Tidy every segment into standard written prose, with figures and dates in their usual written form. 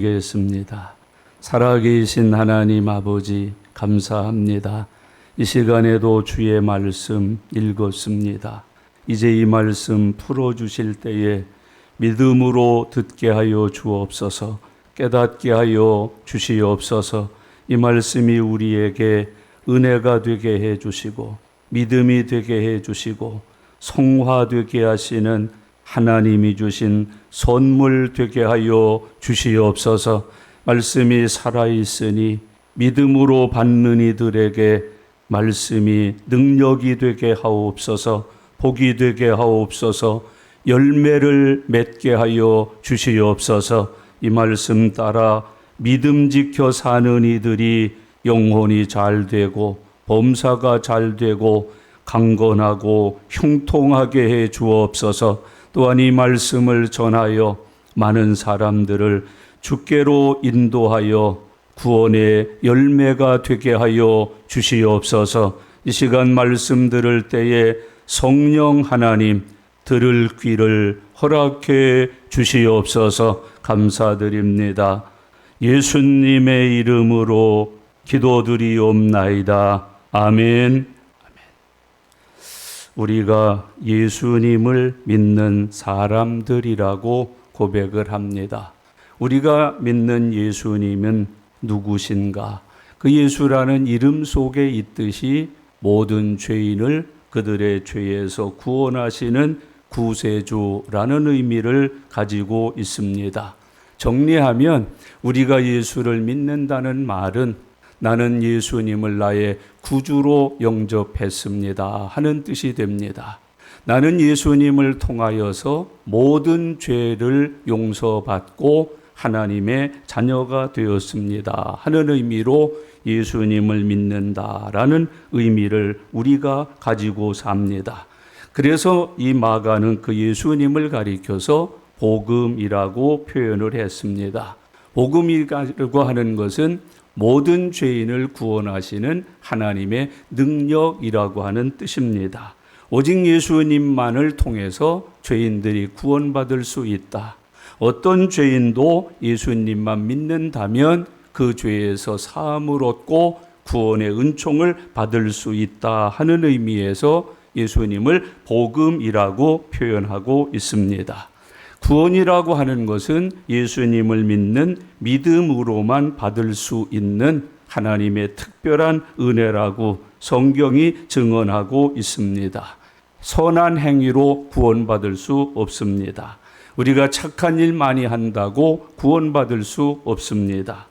겠습니다. 살아계신 하나님 아버지 감사합니다. 이 시간에도 주의 말씀 읽었습니다. 이제 이 말씀 풀어주실 때에 믿음으로 듣게 하여 주옵소서, 깨닫게 하여 주시옵소서. 이 말씀이 우리에게 은혜가 되게 해주시고 믿음이 되게 해주시고 성화되게 하시는 하나님이 주신 선물 되게 하여 주시옵소서. 말씀이 살아있으니 믿음으로 받는 이들에게 말씀이 능력이 되게 하옵소서, 복이 되게 하옵소서, 열매를 맺게 하여 주시옵소서. 이 말씀 따라 믿음 지켜 사는 이들이 영혼이 잘 되고 범사가 잘 되고 강건하고 형통하게 해 주옵소서. 또한 이 말씀을 전하여 많은 사람들을 주께로 인도하여 구원의 열매가 되게 하여 주시옵소서. 이 시간 말씀 들을 때에 성령 하나님 들을 귀를 허락해 주시옵소서. 감사드립니다. 예수님의 이름으로 기도드리옵나이다. 아멘. 우리가 예수님을 믿는 사람들이라고 고백을 합니다. 우리가 믿는 예수님은 누구신가? 그 예수라는 이름 속에 있듯이 모든 죄인을 그들의 죄에서 구원하시는 구세주라는 의미를 가지고 있습니다. 정리하면 우리가 예수를 믿는다는 말은 나는 예수님을 나의 구주로 영접했습니다 하는 뜻이 됩니다. 나는 예수님을 통하여서 모든 죄를 용서받고 하나님의 자녀가 되었습니다 하는 의미로 예수님을 믿는다라는 의미를 우리가 가지고 삽니다. 그래서 이 마가는 그 예수님을 가리켜서 복음이라고 표현을 했습니다. 복음이라고 하는 것은 모든 죄인을 구원하시는 하나님의 능력이라고 하는 뜻입니다. 오직 예수님만을 통해서 죄인들이 구원받을 수 있다. 어떤 죄인도 예수님만 믿는다면 그 죄에서 사함을 얻고 구원의 은총을 받을 수 있다 하는 의미에서 예수님을 복음이라고 표현하고 있습니다. 구원이라고 하는 것은 예수님을 믿는 믿음으로만 받을 수 있는 하나님의 특별한 은혜라고 성경이 증언하고 있습니다. 선한 행위로 구원받을 수 없습니다. 우리가 착한 일 많이 한다고 구원받을 수 없습니다.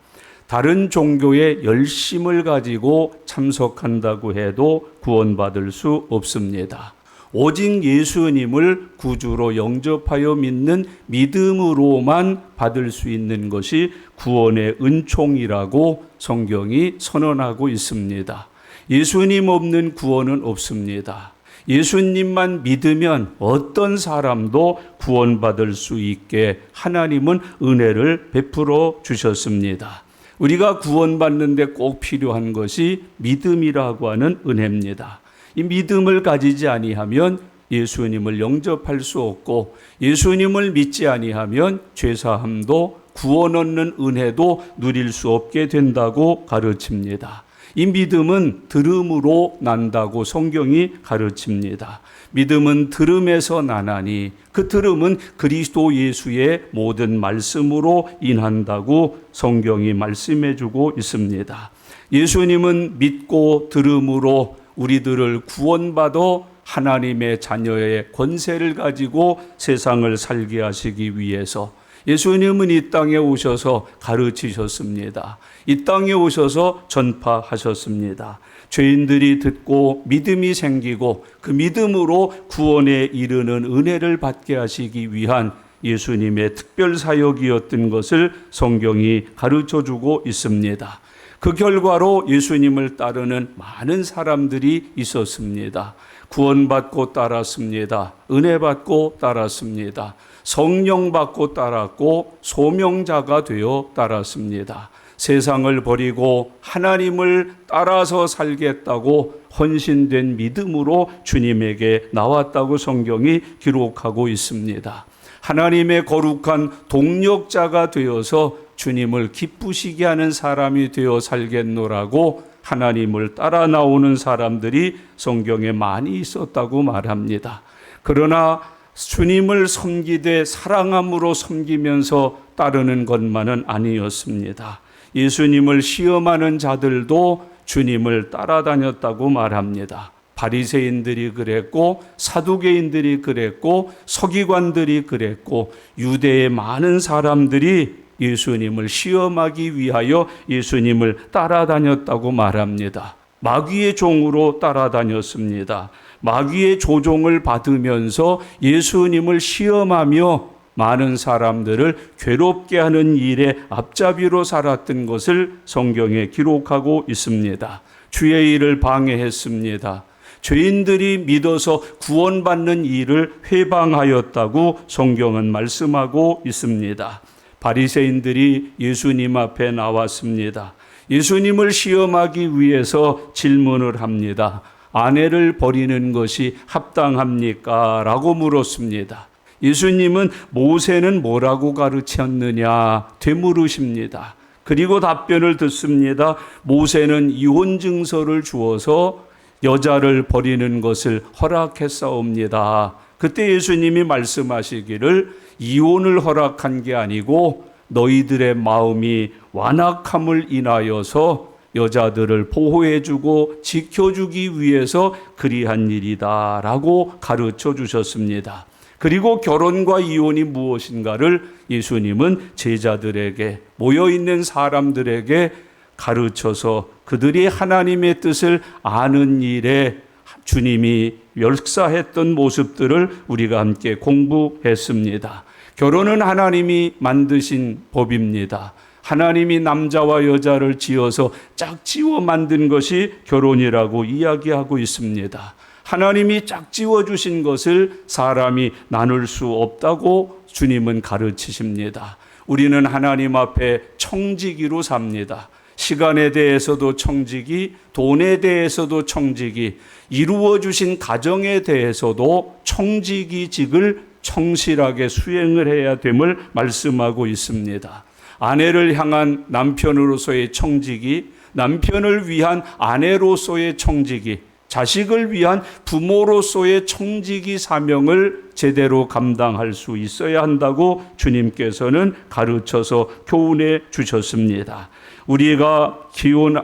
다른 종교의 열심을 가지고 참석한다고 해도 구원받을 수 없습니다. 오직 예수님을 구주로 영접하여 믿는 믿음으로만 받을 수 있는 것이 구원의 은총이라고 성경이 선언하고 있습니다. 예수님 없는 구원은 없습니다. 예수님만 믿으면 어떤 사람도 구원받을 수 있게 하나님은 은혜를 베풀어 주셨습니다. 우리가 구원받는 데 꼭 필요한 것이 믿음이라고 하는 은혜입니다. 이 믿음을 가지지 아니하면 예수님을 영접할 수 없고 예수님을 믿지 아니하면 죄사함도 구원 얻는 은혜도 누릴 수 없게 된다고 가르칩니다. 이 믿음은 들음으로 난다고 성경이 가르칩니다. 믿음은 들음에서 나나니 그 들음은 그리스도 예수의 모든 말씀으로 인한다고 성경이 말씀해 주고 있습니다. 예수님은 믿고 들음으로 우리들을 구원받아 하나님의 자녀의 권세를 가지고 세상을 살게 하시기 위해서 예수님은 이 땅에 오셔서 가르치셨습니다. 이 땅에 오셔서 전파하셨습니다. 죄인들이 듣고 믿음이 생기고 그 믿음으로 구원에 이르는 은혜를 받게 하시기 위한 예수님의 특별 사역이었던 것을 성경이 가르쳐주고 있습니다. 그 결과로 예수님을 따르는 많은 사람들이 있었습니다. 구원받고 따랐습니다. 은혜 받고 따랐습니다. 성령 받고 따랐고 소명자가 되어 따랐습니다. 세상을 버리고 하나님을 따라서 살겠다고 헌신된 믿음으로 주님에게 나왔다고 성경이 기록하고 있습니다. 하나님의 거룩한 동력자가 되어서 주님을 기쁘시게 하는 사람이 되어 살겠노라고 하나님을 따라 나오는 사람들이 성경에 많이 있었다고 말합니다. 그러나 주님을 섬기되 사랑함으로 섬기면서 따르는 것만은 아니었습니다. 예수님을 시험하는 자들도 주님을 따라다녔다고 말합니다. 바리새인들이 그랬고 사두개인들이 그랬고 서기관들이 그랬고 유대의 많은 사람들이 예수님을 시험하기 위하여 예수님을 따라다녔다고 말합니다. 마귀의 종으로 따라다녔습니다. 마귀의 조종을 받으면서 예수님을 시험하며 많은 사람들을 괴롭게 하는 일에 앞잡이로 살았던 것을 성경에 기록하고 있습니다. 주의 일을 방해했습니다. 죄인들이 믿어서 구원받는 일을 회방하였다고 성경은 말씀하고 있습니다. 바리새인들이 예수님 앞에 나왔습니다. 예수님을 시험하기 위해서 질문을 합니다. 아내를 버리는 것이 합당합니까? 라고 물었습니다. 예수님은 모세는 뭐라고 가르쳤느냐 되물으십니다. 그리고 답변을 듣습니다. 모세는 이혼 증서를 주어서 여자를 버리는 것을 허락했사옵니다. 그때 예수님이 말씀하시기를 이혼을 허락한 게 아니고 너희들의 마음이 완악함을 인하여서 여자들을 보호해주고 지켜주기 위해서 그리한 일이다 라고 가르쳐 주셨습니다. 그리고 결혼과 이혼이 무엇인가를 예수님은 제자들에게 모여있는 사람들에게 가르쳐서 그들이 하나님의 뜻을 아는 일에 주님이 역사했던 모습들을 우리가 함께 공부했습니다. 결혼은 하나님이 만드신 법입니다. 하나님이 남자와 여자를 지어서 짝지어 만든 것이 결혼이라고 이야기하고 있습니다. 하나님이 짝지어 주신 것을 사람이 나눌 수 없다고 주님은 가르치십니다. 우리는 하나님 앞에 청지기로 삽니다. 시간에 대해서도 청지기, 돈에 대해서도 청지기, 이루어 주신 가정에 대해서도 청지기직을 성실하게 수행을 해야 됨을 말씀하고 있습니다. 아내를 향한 남편으로서의 청지기, 남편을 위한 아내로서의 청지기, 자식을 위한 부모로서의 청지기 사명을 제대로 감당할 수 있어야 한다고 주님께서는 가르쳐서 교훈해 주셨습니다. 우리가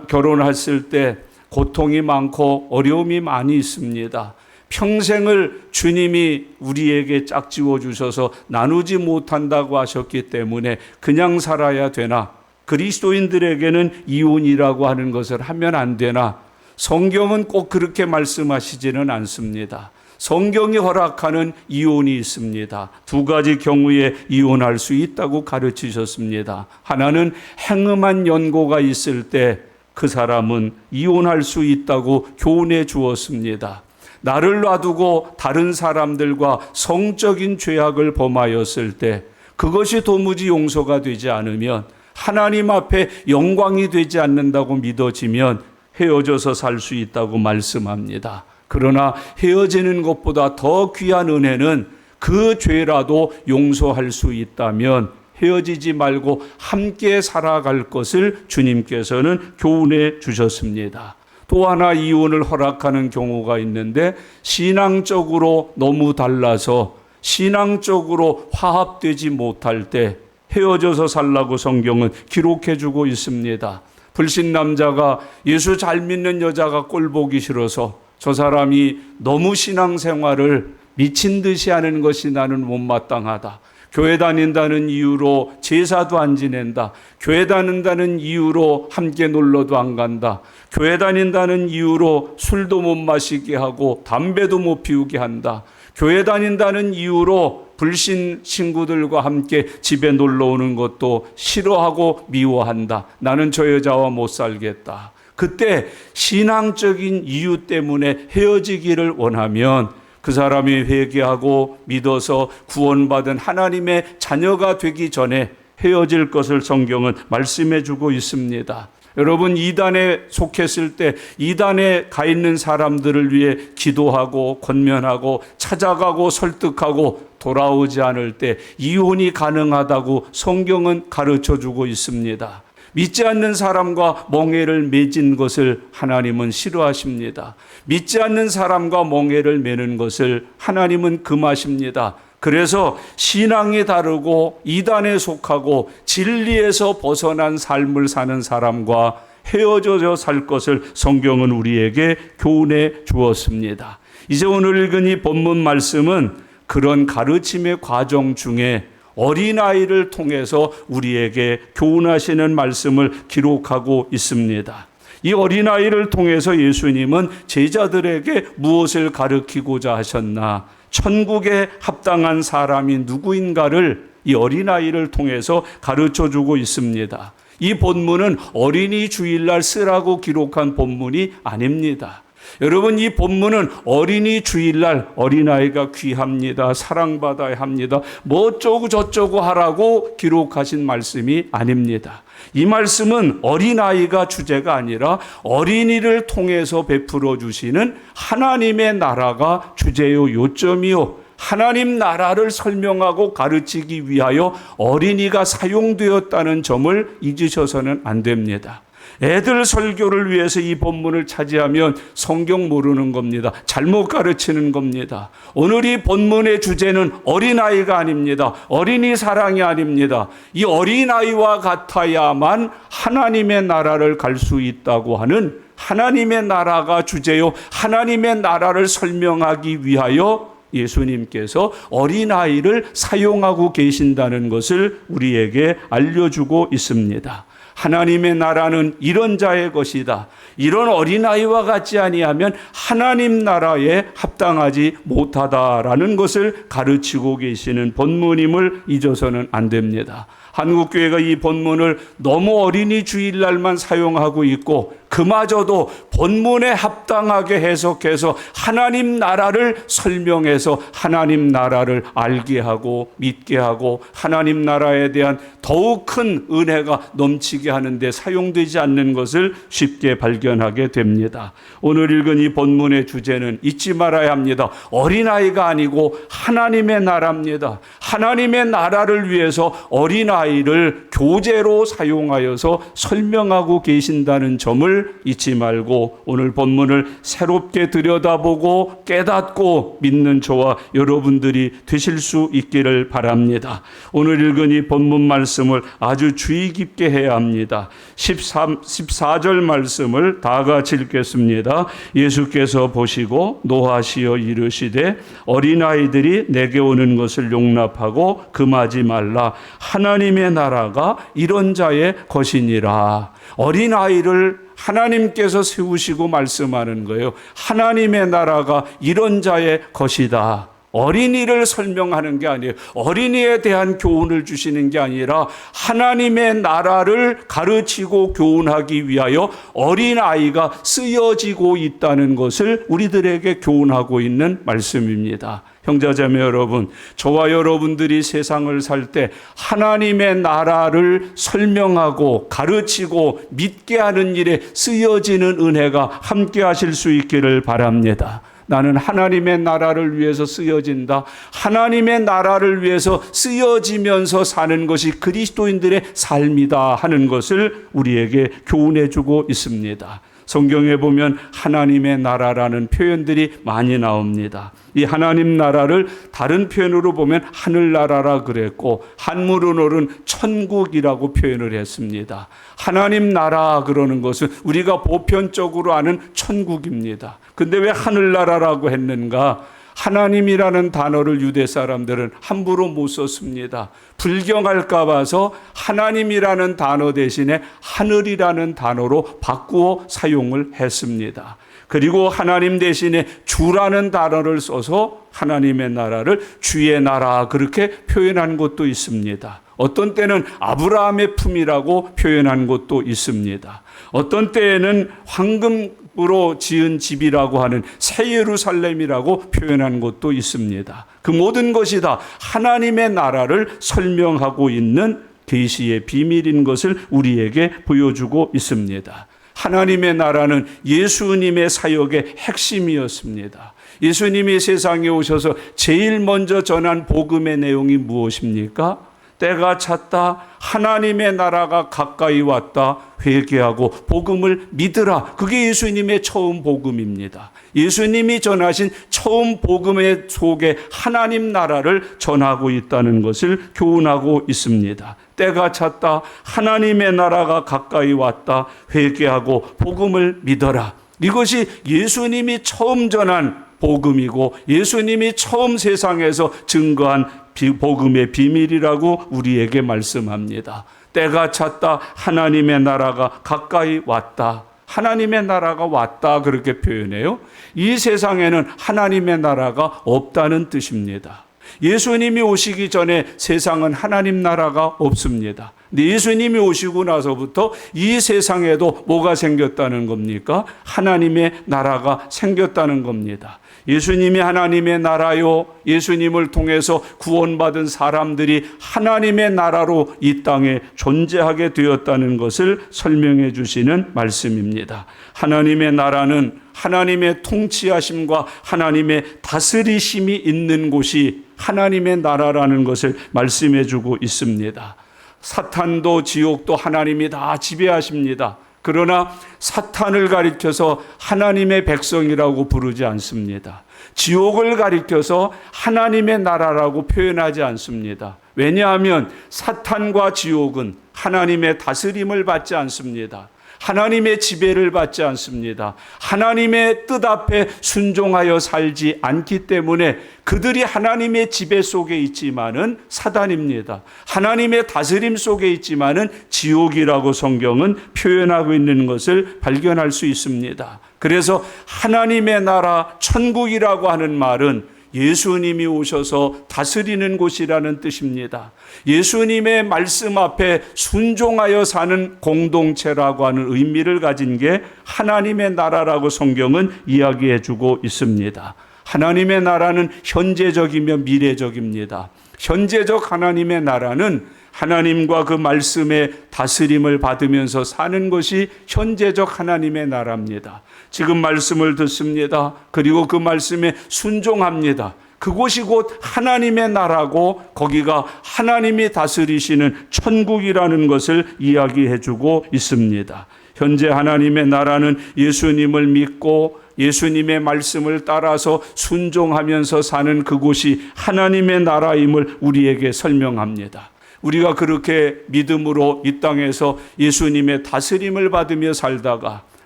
결혼했을 때 고통이 많고 어려움이 많이 있습니다. 평생을 주님이 우리에게 짝지워 주셔서 나누지 못한다고 하셨기 때문에 그냥 살아야 되나? 그리스도인들에게는 이혼이라고 하는 것을 하면 안 되나? 성경은 꼭 그렇게 말씀하시지는 않습니다. 성경이 허락하는 이혼이 있습니다. 두 가지 경우에 이혼할 수 있다고 가르치셨습니다. 하나는 행음한 연고가 있을 때 그 사람은 이혼할 수 있다고 교훈해 주었습니다. 나를 놔두고 다른 사람들과 성적인 죄악을 범하였을 때 그것이 도무지 용서가 되지 않으면 하나님 앞에 영광이 되지 않는다고 믿어지면 헤어져서 살 수 있다고 말씀합니다. 그러나 헤어지는 것보다 더 귀한 은혜는 그 죄라도 용서할 수 있다면 헤어지지 말고 함께 살아갈 것을 주님께서는 교훈해 주셨습니다. 또 하나 이혼을 허락하는 경우가 있는데 신앙적으로 너무 달라서 신앙적으로 화합되지 못할 때 헤어져서 살라고 성경은 기록해 주고 있습니다. 불신 남자가 예수 잘 믿는 여자가 꼴 보기 싫어서 저 사람이 너무 신앙생활을 미친 듯이 하는 것이 나는 못마땅하다. 교회 다닌다는 이유로 제사도 안 지낸다. 교회 다닌다는 이유로 함께 놀러도 안 간다. 교회 다닌다는 이유로 술도 못 마시게 하고 담배도 못 피우게 한다. 교회 다닌다는 이유로 불신 친구들과 함께 집에 놀러 오는 것도 싫어하고 미워한다. 나는 저 여자와 못 살겠다. 그때 신앙적인 이유 때문에 헤어지기를 원하면 그 사람이 회개하고 믿어서 구원받은 하나님의 자녀가 되기 전에 헤어질 것을 성경은 말씀해 주고 있습니다. 여러분, 이단에 속했을 때 이단에 가 있는 사람들을 위해 기도하고 권면하고 찾아가고 설득하고 돌아오지 않을 때 이혼이 가능하다고 성경은 가르쳐주고 있습니다. 믿지 않는 사람과 멍에를 맺은 것을 하나님은 싫어하십니다. 믿지 않는 사람과 멍에를 매는 것을 하나님은 금하십니다. 그래서 신앙이 다르고 이단에 속하고 진리에서 벗어난 삶을 사는 사람과 헤어져 살 것을 성경은 우리에게 교훈해 주었습니다. 이제 오늘 읽은 이 본문 말씀은 그런 가르침의 과정 중에 어린아이를 통해서 우리에게 교훈하시는 말씀을 기록하고 있습니다. 이 어린아이를 통해서 예수님은 제자들에게 무엇을 가르치고자 하셨나? 천국에 합당한 사람이 누구인가를 이 어린아이를 통해서 가르쳐주고 있습니다. 이 본문은 어린이 주일날 쓰라고 기록한 본문이 아닙니다. 여러분, 이 본문은 어린이 주일날 어린아이가 귀합니다. 사랑받아야 합니다. 뭐 어쩌고 저쩌고 하라고 기록하신 말씀이 아닙니다. 이 말씀은 어린아이가 주제가 아니라 어린이를 통해서 베풀어 주시는 하나님의 나라가 주제요 요점이요. 하나님 나라를 설명하고 가르치기 위하여 어린이가 사용되었다는 점을 잊으셔서는 안 됩니다. 애들 설교를 위해서 이 본문을 차지하면 성경 모르는 겁니다. 잘못 가르치는 겁니다. 오늘 이 본문의 주제는 어린아이가 아닙니다. 어린이 사랑이 아닙니다. 이 어린아이와 같아야만 하나님의 나라를 갈 수 있다고 하는 하나님의 나라가 주제요. 하나님의 나라를 설명하기 위하여 예수님께서 어린아이를 사용하고 계신다는 것을 우리에게 알려주고 있습니다. 하나님의 나라는 이런 자의 것이다. 이런 어린아이와 같지 아니하면 하나님 나라에 합당하지 못하다라는 것을 가르치고 계시는 본문임을 잊어서는 안 됩니다. 한국교회가 이 본문을 너무 어린이 주일날만 사용하고 있고 그마저도 본문에 합당하게 해석해서 하나님 나라를 설명해서 하나님 나라를 알게 하고 믿게 하고 하나님 나라에 대한 더욱 큰 은혜가 넘치게 하는데 사용되지 않는 것을 쉽게 발견하게 됩니다. 오늘 읽은 이 본문의 주제는 잊지 말아야 합니다. 어린아이가 아니고 하나님의 나라입니다. 하나님의 나라를 위해서 어린아이를 교재로 사용하여서 설명하고 계신다는 점을 잊지 말고 오늘 본문을 새롭게 들여다보고 깨닫고 믿는 저와 여러분들이 되실 수 있기를 바랍니다. 오늘 읽은 이 본문 말씀을 아주 주의 깊게 해야 합니다. 14절 말씀을 다 같이 읽겠습니다. 예수께서 보시고 노하시어 이르시되 어린아이들이 내게 오는 것을 용납하고 금하지 말라. 하나님의 나라가 이런 자의 것이니라. 어린아이를 하나님께서 세우시고 말씀하는 거예요. 하나님의 나라가 이런 자의 것이다. 어린이를 설명하는 게 아니에요. 어린이에 대한 교훈을 주시는 게 아니라 하나님의 나라를 가르치고 교훈하기 위하여 어린아이가 쓰여지고 있다는 것을 우리들에게 교훈하고 있는 말씀입니다. 형제자매 여러분, 저와 여러분들이 세상을 살 때 하나님의 나라를 설명하고 가르치고 믿게 하는 일에 쓰여지는 은혜가 함께 하실 수 있기를 바랍니다. 나는 하나님의 나라를 위해서 쓰여진다. 하나님의 나라를 위해서 쓰여지면서 사는 것이 그리스도인들의 삶이다 하는 것을 우리에게 교훈해 주고 있습니다. 성경에 보면 하나님의 나라라는 표현들이 많이 나옵니다. 이 하나님 나라를 다른 표현으로 보면 하늘나라라 그랬고 한문으로는 천국이라고 표현을 했습니다. 하나님 나라 그러는 것은 우리가 보편적으로 아는 천국입니다. 근데 왜 하늘나라라고 했는가? 하나님이라는 단어를 유대 사람들은 함부로 못 썼습니다. 불경할까 봐서 하나님이라는 단어 대신에 하늘이라는 단어로 바꾸어 사용을 했습니다. 그리고 하나님 대신에 주라는 단어를 써서 하나님의 나라를 주의 나라 그렇게 표현한 것도 있습니다. 어떤 때는 아브라함의 품이라고 표현한 것도 있습니다. 어떤 때에는 황금으로 지은 집이라고 하는 새 예루살렘이라고 표현한 것도 있습니다. 그 모든 것이 다 하나님의 나라를 설명하고 있는 계시의 비밀인 것을 우리에게 보여주고 있습니다. 하나님의 나라는 예수님의 사역의 핵심이었습니다. 예수님이 세상에 오셔서 제일 먼저 전한 복음의 내용이 무엇입니까? 때가 찼다. 하나님의 나라가 가까이 왔다. 회개하고 복음을 믿으라. 그게 예수님의 처음 복음입니다. 예수님이 전하신 처음 복음의 속에 하나님 나라를 전하고 있다는 것을 교훈하고 있습니다. 때가 찼다. 하나님의 나라가 가까이 왔다. 회개하고 복음을 믿어라. 이것이 예수님이 처음 전한 복음이고 예수님이 처음 세상에서 증거한 복음의 비밀이라고 우리에게 말씀합니다. 때가 찼다. 하나님의 나라가 가까이 왔다. 하나님의 나라가 왔다 그렇게 표현해요. 이 세상에는 하나님의 나라가 없다는 뜻입니다. 예수님이 오시기 전에 세상은 하나님 나라가 없습니다. 근데 예수님이 오시고 나서부터 이 세상에도 뭐가 생겼다는 겁니까? 하나님의 나라가 생겼다는 겁니다. 예수님이 하나님의 나라요. 예수님을 통해서 구원받은 사람들이 하나님의 나라로 이 땅에 존재하게 되었다는 것을 설명해 주시는 말씀입니다. 하나님의 나라는 하나님의 통치하심과 하나님의 다스리심이 있는 곳이 하나님의 나라라는 것을 말씀해 주고 있습니다. 사탄도 지옥도 하나님이 다 지배하십니다. 그러나 사탄을 가리켜서 하나님의 백성이라고 부르지 않습니다. 지옥을 가리켜서 하나님의 나라라고 표현하지 않습니다. 왜냐하면 사탄과 지옥은 하나님의 다스림을 받지 않습니다. 하나님의 지배를 받지 않습니다. 하나님의 뜻 앞에 순종하여 살지 않기 때문에 그들이 하나님의 지배 속에 있지만은 사단입니다. 하나님의 다스림 속에 있지만은 지옥이라고 성경은 표현하고 있는 것을 발견할 수 있습니다. 그래서 하나님의 나라 천국이라고 하는 말은 예수님이 오셔서 다스리는 곳이라는 뜻입니다. 예수님의 말씀 앞에 순종하여 사는 공동체라고 하는 의미를 가진 게 하나님의 나라라고 성경은 이야기해 주고 있습니다. 하나님의 나라는 현재적이며 미래적입니다. 현재적 하나님의 나라는 하나님과 그 말씀의 다스림을 받으면서 사는 것이 현재적 하나님의 나라입니다. 지금 말씀을 듣습니다. 그리고 그 말씀에 순종합니다. 그곳이 곧 하나님의 나라고 거기가 하나님이 다스리시는 천국이라는 것을 이야기해 주고 있습니다. 현재 하나님의 나라는 예수님을 믿고 예수님의 말씀을 따라서 순종하면서 사는 그곳이 하나님의 나라임을 우리에게 설명합니다. 우리가 그렇게 믿음으로 이 땅에서 예수님의 다스림을 받으며 살다가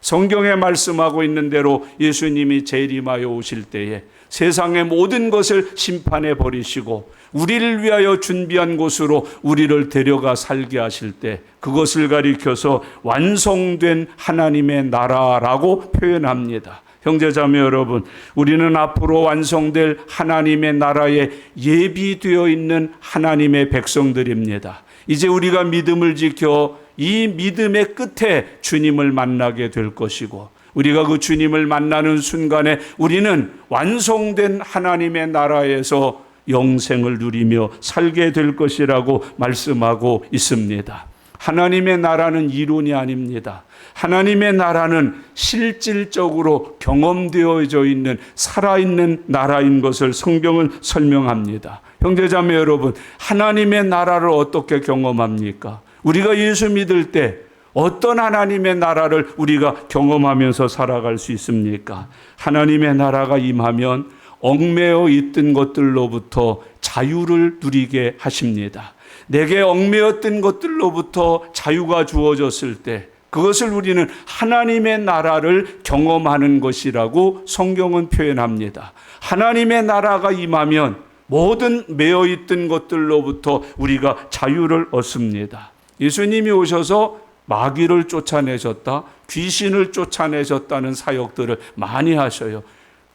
성경에 말씀하고 있는 대로 예수님이 재림하여 오실 때에 세상의 모든 것을 심판해 버리시고 우리를 위하여 준비한 곳으로 우리를 데려가 살게 하실 때 그것을 가리켜서 완성된 하나님의 나라라고 표현합니다. 형제자매 여러분, 우리는 앞으로 완성될 하나님의 나라에 예비되어 있는 하나님의 백성들입니다. 이제 우리가 믿음을 지켜 이 믿음의 끝에 주님을 만나게 될 것이고 우리가 그 주님을 만나는 순간에 우리는 완성된 하나님의 나라에서 영생을 누리며 살게 될 것이라고 말씀하고 있습니다. 하나님의 나라는 이론이 아닙니다. 하나님의 나라는 실질적으로 경험되어져 있는 살아있는 나라인 것을 성경은 설명합니다. 형제자매 여러분, 하나님의 나라를 어떻게 경험합니까? 우리가 예수 믿을 때 어떤 하나님의 나라를 우리가 경험하면서 살아갈 수 있습니까? 하나님의 나라가 임하면 얽매여 있던 것들로부터 자유를 누리게 하십니다. 내게 얽매였던 것들로부터 자유가 주어졌을 때 그것을 우리는 하나님의 나라를 경험하는 것이라고 성경은 표현합니다. 하나님의 나라가 임하면 모든 매여있던 것들로부터 우리가 자유를 얻습니다. 예수님이 오셔서 마귀를 쫓아내셨다, 귀신을 쫓아내셨다는 사역들을 많이 하셔요.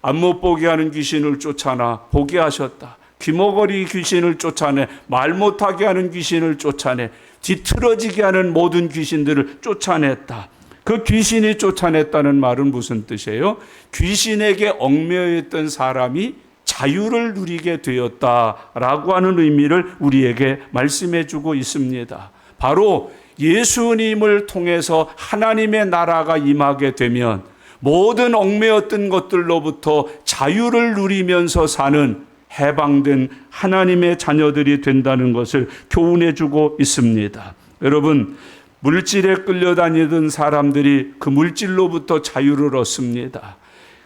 안 못 보게 하는 귀신을 쫓아나 보게 하셨다. 귀머거리 귀신을 쫓아내, 말 못하게 하는 귀신을 쫓아내, 뒤틀어지게 하는 모든 귀신들을 쫓아냈다. 그 귀신이 쫓아냈다는 말은 무슨 뜻이에요? 귀신에게 얽매여 있던 사람이 자유를 누리게 되었다라고 하는 의미를 우리에게 말씀해 주고 있습니다. 바로 예수님을 통해서 하나님의 나라가 임하게 되면 모든 얽매였던 것들로부터 자유를 누리면서 사는 해방된 하나님의 자녀들이 된다는 것을 교훈해 주고 있습니다. 여러분, 물질에 끌려다니던 사람들이 그 물질로부터 자유를 얻습니다.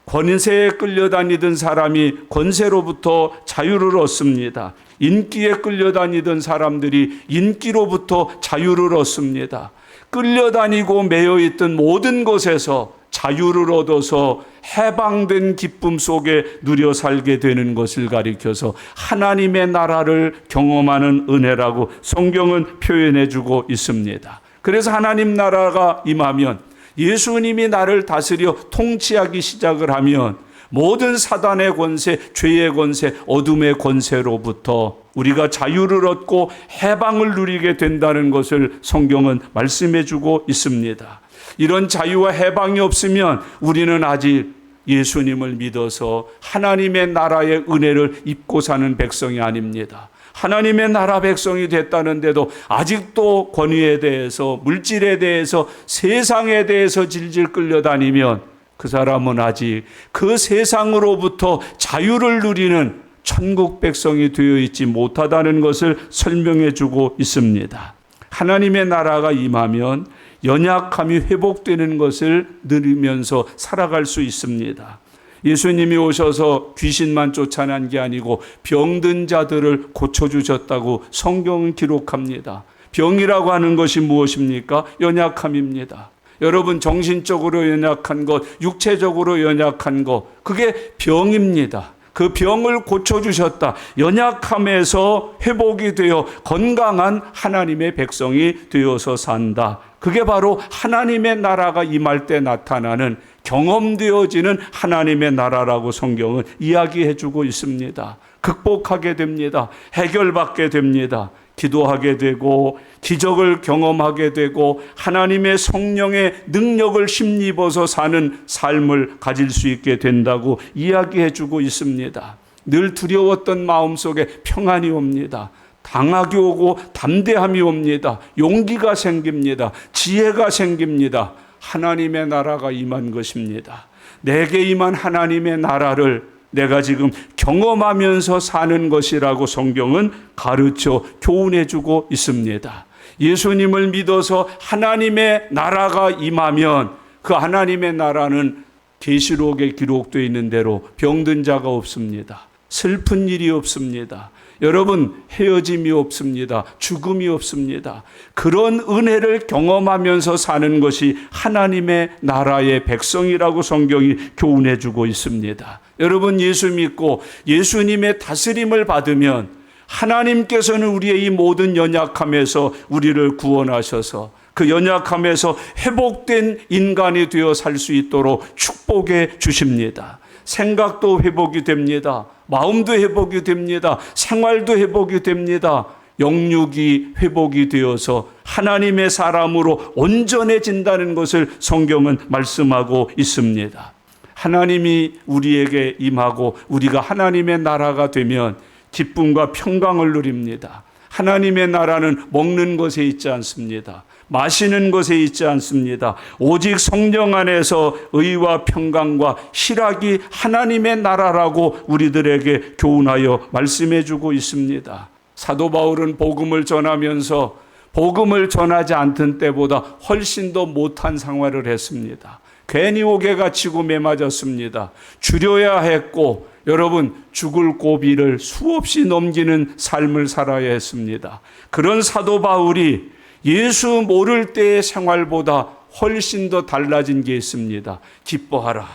권세에 끌려다니던 사람이 권세로부터 자유를 얻습니다. 인기에 끌려다니던 사람들이 인기로부터 자유를 얻습니다. 끌려다니고 매여있던 모든 것에서 자유를 얻어서 해방된 기쁨 속에 누려 살게 되는 것을 가리켜서 하나님의 나라를 경험하는 은혜라고 성경은 표현해 주고 있습니다. 그래서 하나님 나라가 임하면, 예수님이 나를 다스려 통치하기 시작을 하면 모든 사단의 권세, 죄의 권세, 어둠의 권세로부터 우리가 자유를 얻고 해방을 누리게 된다는 것을 성경은 말씀해 주고 있습니다. 이런 자유와 해방이 없으면 우리는 아직 예수님을 믿어서 하나님의 나라의 은혜를 입고 사는 백성이 아닙니다. 하나님의 나라 백성이 됐다는데도 아직도 권위에 대해서, 물질에 대해서, 세상에 대해서 질질 끌려다니면 그 사람은 아직 그 세상으로부터 자유를 누리는 천국 백성이 되어 있지 못하다는 것을 설명해 주고 있습니다. 하나님의 나라가 임하면 연약함이 회복되는 것을 누리면서 살아갈 수 있습니다. 예수님이 오셔서 귀신만 쫓아난 게 아니고 병든 자들을 고쳐주셨다고 성경은 기록합니다. 병이라고 하는 것이 무엇입니까? 연약함입니다. 여러분, 정신적으로 연약한 것, 육체적으로 연약한 것, 그게 병입니다. 그 병을 고쳐주셨다. 연약함에서 회복이 되어 건강한 하나님의 백성이 되어서 산다. 그게 바로 하나님의 나라가 임할 때 나타나는, 경험되어지는 하나님의 나라라고 성경은 이야기해 주고 있습니다. 극복하게 됩니다. 해결받게 됩니다. 기도하게 되고 기적을 경험하게 되고 하나님의 성령의 능력을 힘입어서 사는 삶을 가질 수 있게 된다고 이야기해 주고 있습니다. 늘 두려웠던 마음속에 평안이 옵니다. 당하게 오고 담대함이 옵니다. 용기가 생깁니다. 지혜가 생깁니다. 하나님의 나라가 임한 것입니다. 내게 임한 하나님의 나라를 내가 지금 경험하면서 사는 것이라고 성경은 가르쳐 교훈해 주고 있습니다. 예수님을 믿어서 하나님의 나라가 임하면 그 하나님의 나라는 계시록에 기록되어 있는 대로 병든 자가 없습니다. 슬픈 일이 없습니다. 여러분, 헤어짐이 없습니다. 죽음이 없습니다. 그런 은혜를 경험하면서 사는 것이 하나님의 나라의 백성이라고 성경이 교훈해 주고 있습니다. 여러분, 예수 믿고 예수님의 다스림을 받으면 하나님께서는 우리의 이 모든 연약함에서 우리를 구원하셔서 그 연약함에서 회복된 인간이 되어 살 수 있도록 축복해 주십니다. 생각도 회복이 됩니다. 마음도 회복이 됩니다. 생활도 회복이 됩니다. 영육이 회복이 되어서 하나님의 사람으로 온전해진다는 것을 성경은 말씀하고 있습니다. 하나님이 우리에게 임하고 우리가 하나님의 나라가 되면 기쁨과 평강을 누립니다. 하나님의 나라는 먹는 것에 있지 않습니다. 마시는 것에 있지 않습니다. 오직 성령 안에서 의와 평강과 희락이 하나님의 나라라고 우리들에게 교훈하여 말씀해 주고 있습니다. 사도 바울은 복음을 전하면서 복음을 전하지 않던 때보다 훨씬 더 못한 생활을 했습니다. 괜히 옥에 갇히고 매맞았습니다. 줄여야 했고, 여러분, 죽을 고비를 수없이 넘기는 삶을 살아야 했습니다. 그런 사도 바울이 예수 모를 때의 생활보다 훨씬 더 달라진 게 있습니다. 기뻐하라.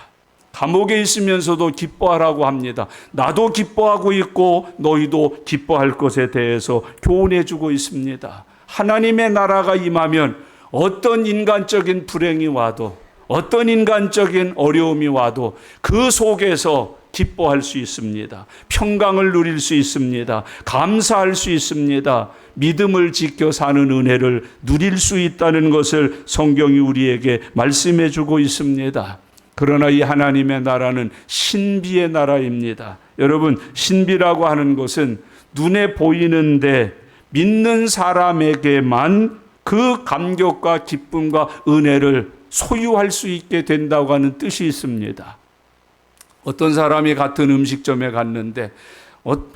감옥에 있으면서도 기뻐하라고 합니다. 나도 기뻐하고 있고 너희도 기뻐할 것에 대해서 교훈해 주고 있습니다. 하나님의 나라가 임하면 어떤 인간적인 불행이 와도, 어떤 인간적인 어려움이 와도 그 속에서 기뻐할 수 있습니다. 평강을 누릴 수 있습니다. 감사할 수 있습니다. 믿음을 지켜 사는 은혜를 누릴 수 있다는 것을 성경이 우리에게 말씀해 주고 있습니다. 그러나 이 하나님의 나라는 신비의 나라입니다. 여러분, 신비라고 하는 것은 눈에 보이는데 믿는 사람에게만 그 감격과 기쁨과 은혜를 소유할 수 있게 된다고 하는 뜻이 있습니다. 어떤 사람이 같은 음식점에 갔는데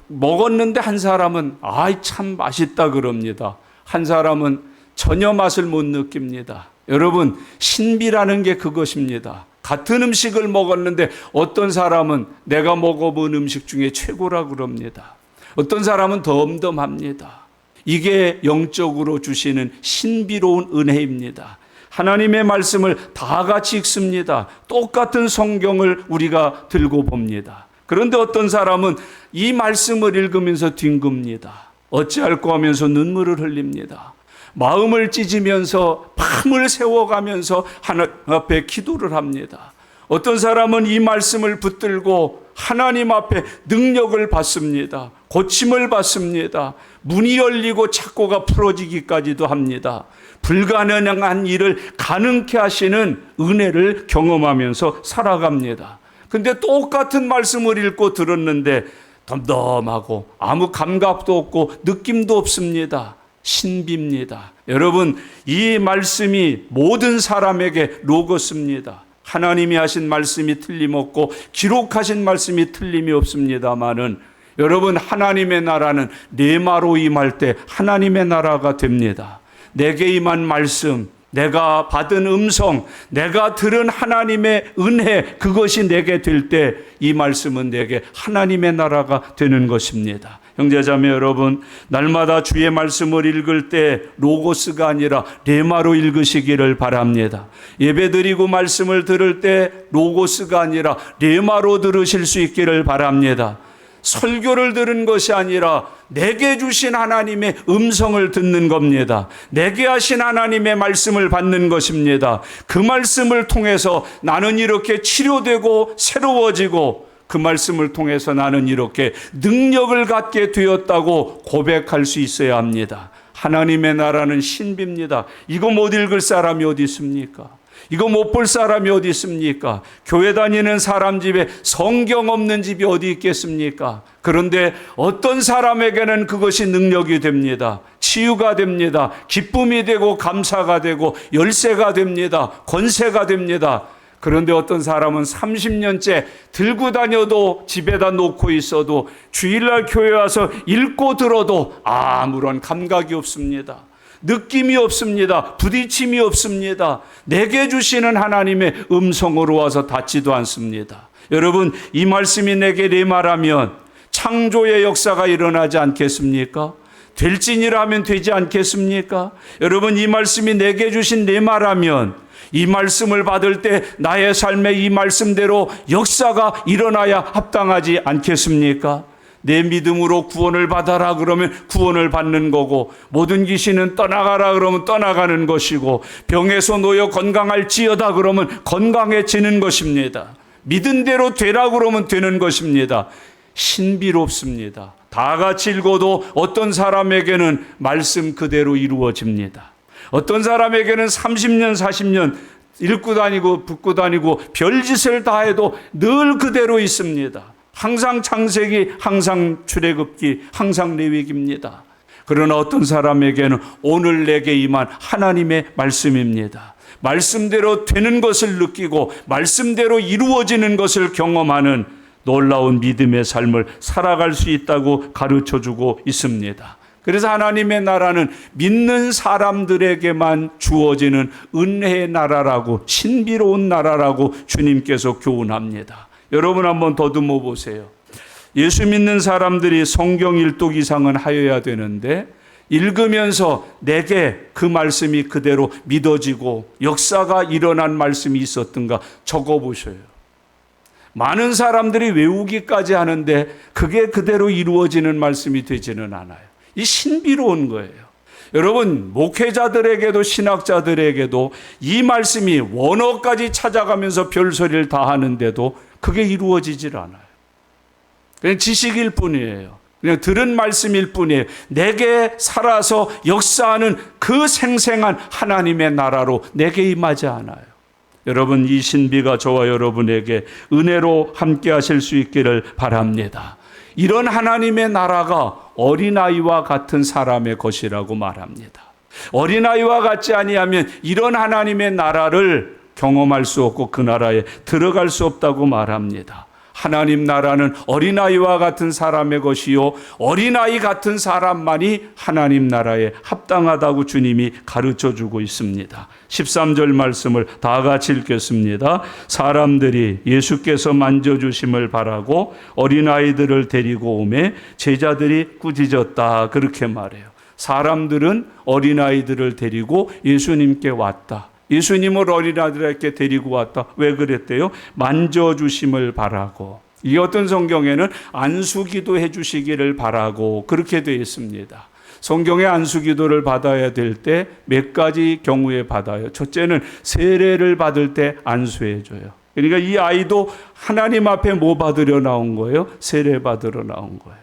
먹었는데 한 사람은 아이 참 맛있다 그럽니다. 한 사람은 전혀 맛을 못 느낍니다. 여러분, 신비라는 게 그것입니다. 같은 음식을 먹었는데 어떤 사람은 내가 먹어본 음식 중에 최고라 그럽니다. 어떤 사람은 덤덤합니다. 이게 영적으로 주시는 신비로운 은혜입니다. 하나님의 말씀을 다 같이 읽습니다. 똑같은 성경을 우리가 들고 봅니다. 그런데 어떤 사람은 이 말씀을 읽으면서 뒹굽니다. 어찌할꼬 하면서 눈물을 흘립니다. 마음을 찢으면서 밤을 새워가면서 하나님 앞에 기도를 합니다. 어떤 사람은 이 말씀을 붙들고 하나님 앞에 능력을 받습니다. 고침을 받습니다. 문이 열리고 착고가 풀어지기까지도 합니다. 불가능한 일을 가능케 하시는 은혜를 경험하면서 살아갑니다. 근데 똑같은 말씀을 읽고 들었는데 덤덤하고 아무 감각도 없고 느낌도 없습니다. 신비입니다. 여러분, 이 말씀이 모든 사람에게 로고스입니다. 하나님이 하신 말씀이 틀림없고 기록하신 말씀이 틀림이 없습니다마는 여러분, 하나님의 나라는 네마로 임할 때 하나님의 나라가 됩니다. 내게 임한 말씀, 내가 받은 음성, 내가 들은 하나님의 은혜, 그것이 내게 될 때 이 말씀은 내게 하나님의 나라가 되는 것입니다. 형제자매 여러분, 날마다 주의 말씀을 읽을 때 로고스가 아니라 레마로 읽으시기를 바랍니다. 예배드리고 말씀을 들을 때 로고스가 아니라 레마로 들으실 수 있기를 바랍니다. 설교를 들은 것이 아니라 내게 주신 하나님의 음성을 듣는 겁니다. 내게 하신 하나님의 말씀을 받는 것입니다. 그 말씀을 통해서 나는 이렇게 치료되고 새로워지고 그 말씀을 통해서 나는 이렇게 능력을 갖게 되었다고 고백할 수 있어야 합니다. 하나님의 나라는 신비입니다. 이거 못 읽을 사람이 어디 있습니까? 이거 못 볼 사람이 어디 있습니까? 교회 다니는 사람 집에 성경 없는 집이 어디 있겠습니까? 그런데 어떤 사람에게는 그것이 능력이 됩니다. 치유가 됩니다. 기쁨이 되고 감사가 되고 열쇠가 됩니다. 권세가 됩니다. 그런데 어떤 사람은 30년째 들고 다녀도 집에다 놓고 있어도 주일날 교회 와서 읽고 들어도 아무런 감각이 없습니다. 느낌이 없습니다. 부딪힘이 없습니다. 내게 주시는 하나님의 음성으로 와서 닿지도 않습니다. 여러분, 이 말씀이 내게 레마라면 창조의 역사가 일어나지 않겠습니까? 될지니라 하면 되지 않겠습니까? 여러분, 이 말씀이 내게 주신 레마라면 이 말씀을 받을 때 나의 삶에 이 말씀대로 역사가 일어나야 합당하지 않겠습니까? 내 믿음으로 구원을 받아라 그러면 구원을 받는 거고, 모든 귀신은 떠나가라 그러면 떠나가는 것이고, 병에서 놓여 건강할지어다 그러면 건강해지는 것입니다. 믿은 대로 되라 그러면 되는 것입니다. 신비롭습니다. 다 같이 읽어도 어떤 사람에게는 말씀 그대로 이루어집니다. 어떤 사람에게는 30년 40년 읽고 다니고 붙고 다니고 별짓을 다 해도 늘 그대로 있습니다. 항상 창세기, 항상 출애굽기, 항상 레위기입니다. 그러나 어떤 사람에게는 오늘 내게 임한 하나님의 말씀입니다. 말씀대로 되는 것을 느끼고 말씀대로 이루어지는 것을 경험하는 놀라운 믿음의 삶을 살아갈 수 있다고 가르쳐주고 있습니다. 그래서 하나님의 나라는 믿는 사람들에게만 주어지는 은혜의 나라라고, 신비로운 나라라고 주님께서 교훈합니다. 여러분 한번 더듬어 보세요. 예수 믿는 사람들이 성경 일독 이상은 하여야 되는데 읽으면서 내게 그 말씀이 그대로 믿어지고 역사가 일어난 말씀이 있었던가 적어보셔요. 많은 사람들이 외우기까지 하는데 그게 그대로 이루어지는 말씀이 되지는 않아요. 이 신비로운 거예요. 여러분, 목회자들에게도 신학자들에게도 이 말씀이 원어까지 찾아가면서 별소리를 다 하는데도 그게 이루어지질 않아요. 그냥 지식일 뿐이에요. 그냥 들은 말씀일 뿐이에요. 내게 살아서 역사하는 그 생생한 하나님의 나라로 내게 임하지 않아요. 여러분, 이 신비가 저와 여러분에게 은혜로 함께 하실 수 있기를 바랍니다. 이런 하나님의 나라가 어린아이와 같은 사람의 것이라고 말합니다. 어린아이와 같지 아니하면 이런 하나님의 나라를 경험할 수 없고 그 나라에 들어갈 수 없다고 말합니다. 하나님 나라는 어린아이와 같은 사람의 것이요 어린아이 같은 사람만이 하나님 나라에 합당하다고 주님이 가르쳐주고 있습니다. 13절 말씀을 다 같이 읽겠습니다. 사람들이 예수께서 만져주심을 바라고 어린아이들을 데리고 오매 제자들이 꾸짖었다, 그렇게 말해요. 사람들은 어린아이들을 데리고 예수님께 왔다. 예수님을 어린아이들에게 데리고 왔다. 왜 그랬대요? 만져주심을 바라고. 이 어떤 성경에는 안수기도 해주시기를 바라고 그렇게 되어 있습니다. 성경의 안수기도를 받아야 될 때 몇 가지 경우에 받아요. 첫째는 세례를 받을 때 안수해줘요. 그러니까 이 아이도 하나님 앞에 뭐 받으러 나온 거예요? 세례 받으러 나온 거예요.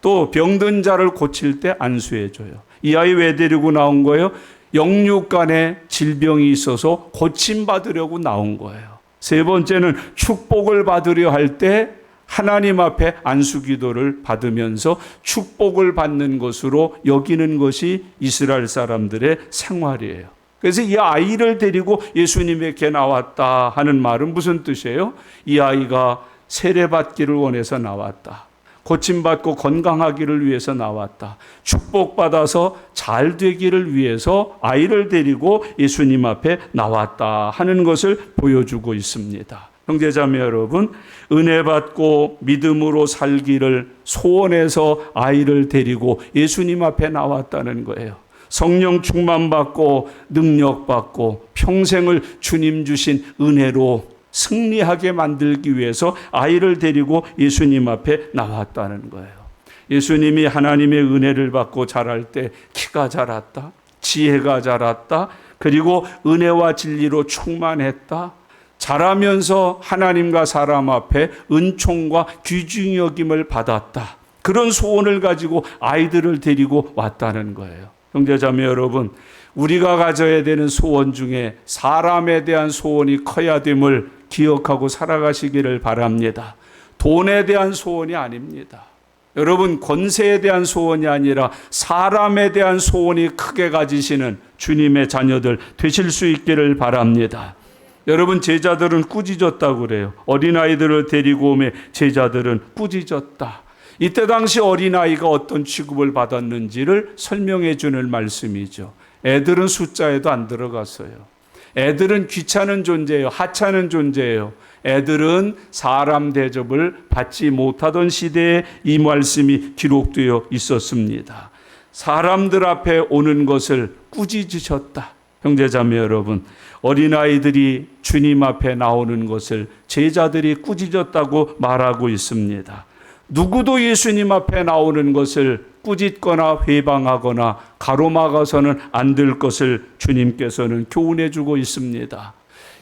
또 병든 자를 고칠 때 안수해줘요. 이 아이 왜 데리고 나온 거예요? 영육간에 질병이 있어서 고침받으려고 나온 거예요. 세 번째는 축복을 받으려 할 때 하나님 앞에 안수기도를 받으면서 축복을 받는 것으로 여기는 것이 이스라엘 사람들의 생활이에요. 그래서 이 아이를 데리고 예수님에게 나왔다 하는 말은 무슨 뜻이에요? 이 아이가 세례받기를 원해서 나왔다. 고침받고 건강하기를 위해서 나왔다. 축복받아서 잘 되기를 위해서 아이를 데리고 예수님 앞에 나왔다 하는 것을 보여주고 있습니다. 형제자매 여러분, 은혜 받고 믿음으로 살기를 소원해서 아이를 데리고 예수님 앞에 나왔다는 거예요. 성령 충만받고 능력받고 평생을 주님 주신 은혜로 승리하게 만들기 위해서 아이를 데리고 예수님 앞에 나왔다는 거예요. 예수님이 하나님의 은혜를 받고 자랄 때 키가 자랐다, 지혜가 자랐다, 그리고 은혜와 진리로 충만했다. 자라면서 하나님과 사람 앞에 은총과 귀중히 여김을 받았다. 그런 소원을 가지고 아이들을 데리고 왔다는 거예요. 형제자매 여러분, 우리가 가져야 되는 소원 중에 사람에 대한 소원이 커야 됨을 기억하고 살아가시기를 바랍니다. 돈에 대한 소원이 아닙니다. 여러분, 권세에 대한 소원이 아니라 사람에 대한 소원이 크게 가지시는 주님의 자녀들 되실 수 있기를 바랍니다. 여러분, 제자들은 꾸짖었다고 그래요. 어린아이들을 데리고 오매 제자들은 꾸짖었다. 이때 당시 어린아이가 어떤 취급을 받았는지를 설명해 주는 말씀이죠. 애들은 숫자에도 안 들어갔어요. 애들은 귀찮은 존재예요. 하찮은 존재예요. 애들은 사람 대접을 받지 못하던 시대에 이 말씀이 기록되어 있었습니다. 사람들 앞에 오는 것을 꾸짖으셨다. 형제자매 여러분, 어린아이들이 주님 앞에 나오는 것을 제자들이 꾸짖었다고 말하고 있습니다. 누구도 예수님 앞에 나오는 것을 꾸짖거나 회방하거나 가로막아서는 안 될 것을 주님께서는 교훈해 주고 있습니다.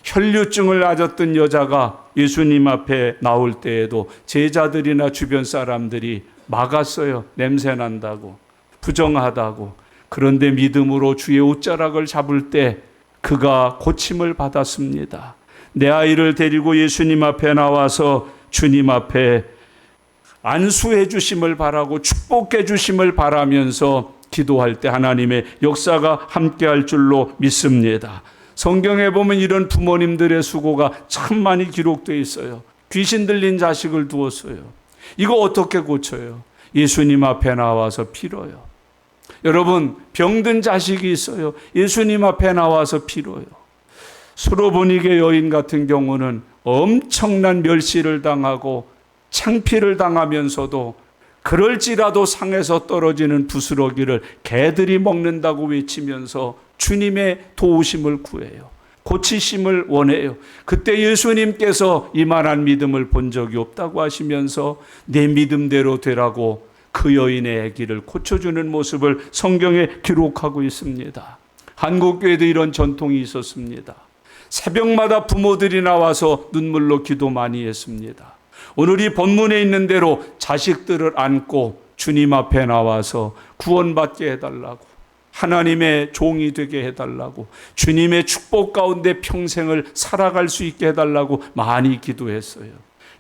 혈류증을 앓았던 여자가 예수님 앞에 나올 때에도 제자들이나 주변 사람들이 막았어요. 냄새 난다고, 부정하다고. 그런데 믿음으로 주의 옷자락을 잡을 때 그가 고침을 받았습니다. 내 아이를 데리고 예수님 앞에 나와서 주님 앞에 안수해 주심을 바라고 축복해 주심을 바라면서 기도할 때 하나님의 역사가 함께할 줄로 믿습니다. 성경에 보면 이런 부모님들의 수고가 참 많이 기록되어 있어요. 귀신 들린 자식을 두었어요. 이거 어떻게 고쳐요? 예수님 앞에 나와서 빌어요. 여러분, 병든 자식이 있어요. 예수님 앞에 나와서 빌어요. 수로보니게 여인 같은 경우는 엄청난 멸시를 당하고 창피를 당하면서도 그럴지라도 상에서 떨어지는 부스러기를 개들이 먹는다고 외치면서 주님의 도우심을 구해요. 고치심을 원해요. 그때 예수님께서 이만한 믿음을 본 적이 없다고 하시면서 내 믿음대로 되라고 그 여인의 아기를 고쳐주는 모습을 성경에 기록하고 있습니다. 한국교회도 이런 전통이 있었습니다. 새벽마다 부모들이 나와서 눈물로 기도 많이 했습니다. 오늘 이 본문에 있는 대로 자식들을 안고 주님 앞에 나와서 구원받게 해달라고, 하나님의 종이 되게 해달라고, 주님의 축복 가운데 평생을 살아갈 수 있게 해달라고 많이 기도했어요.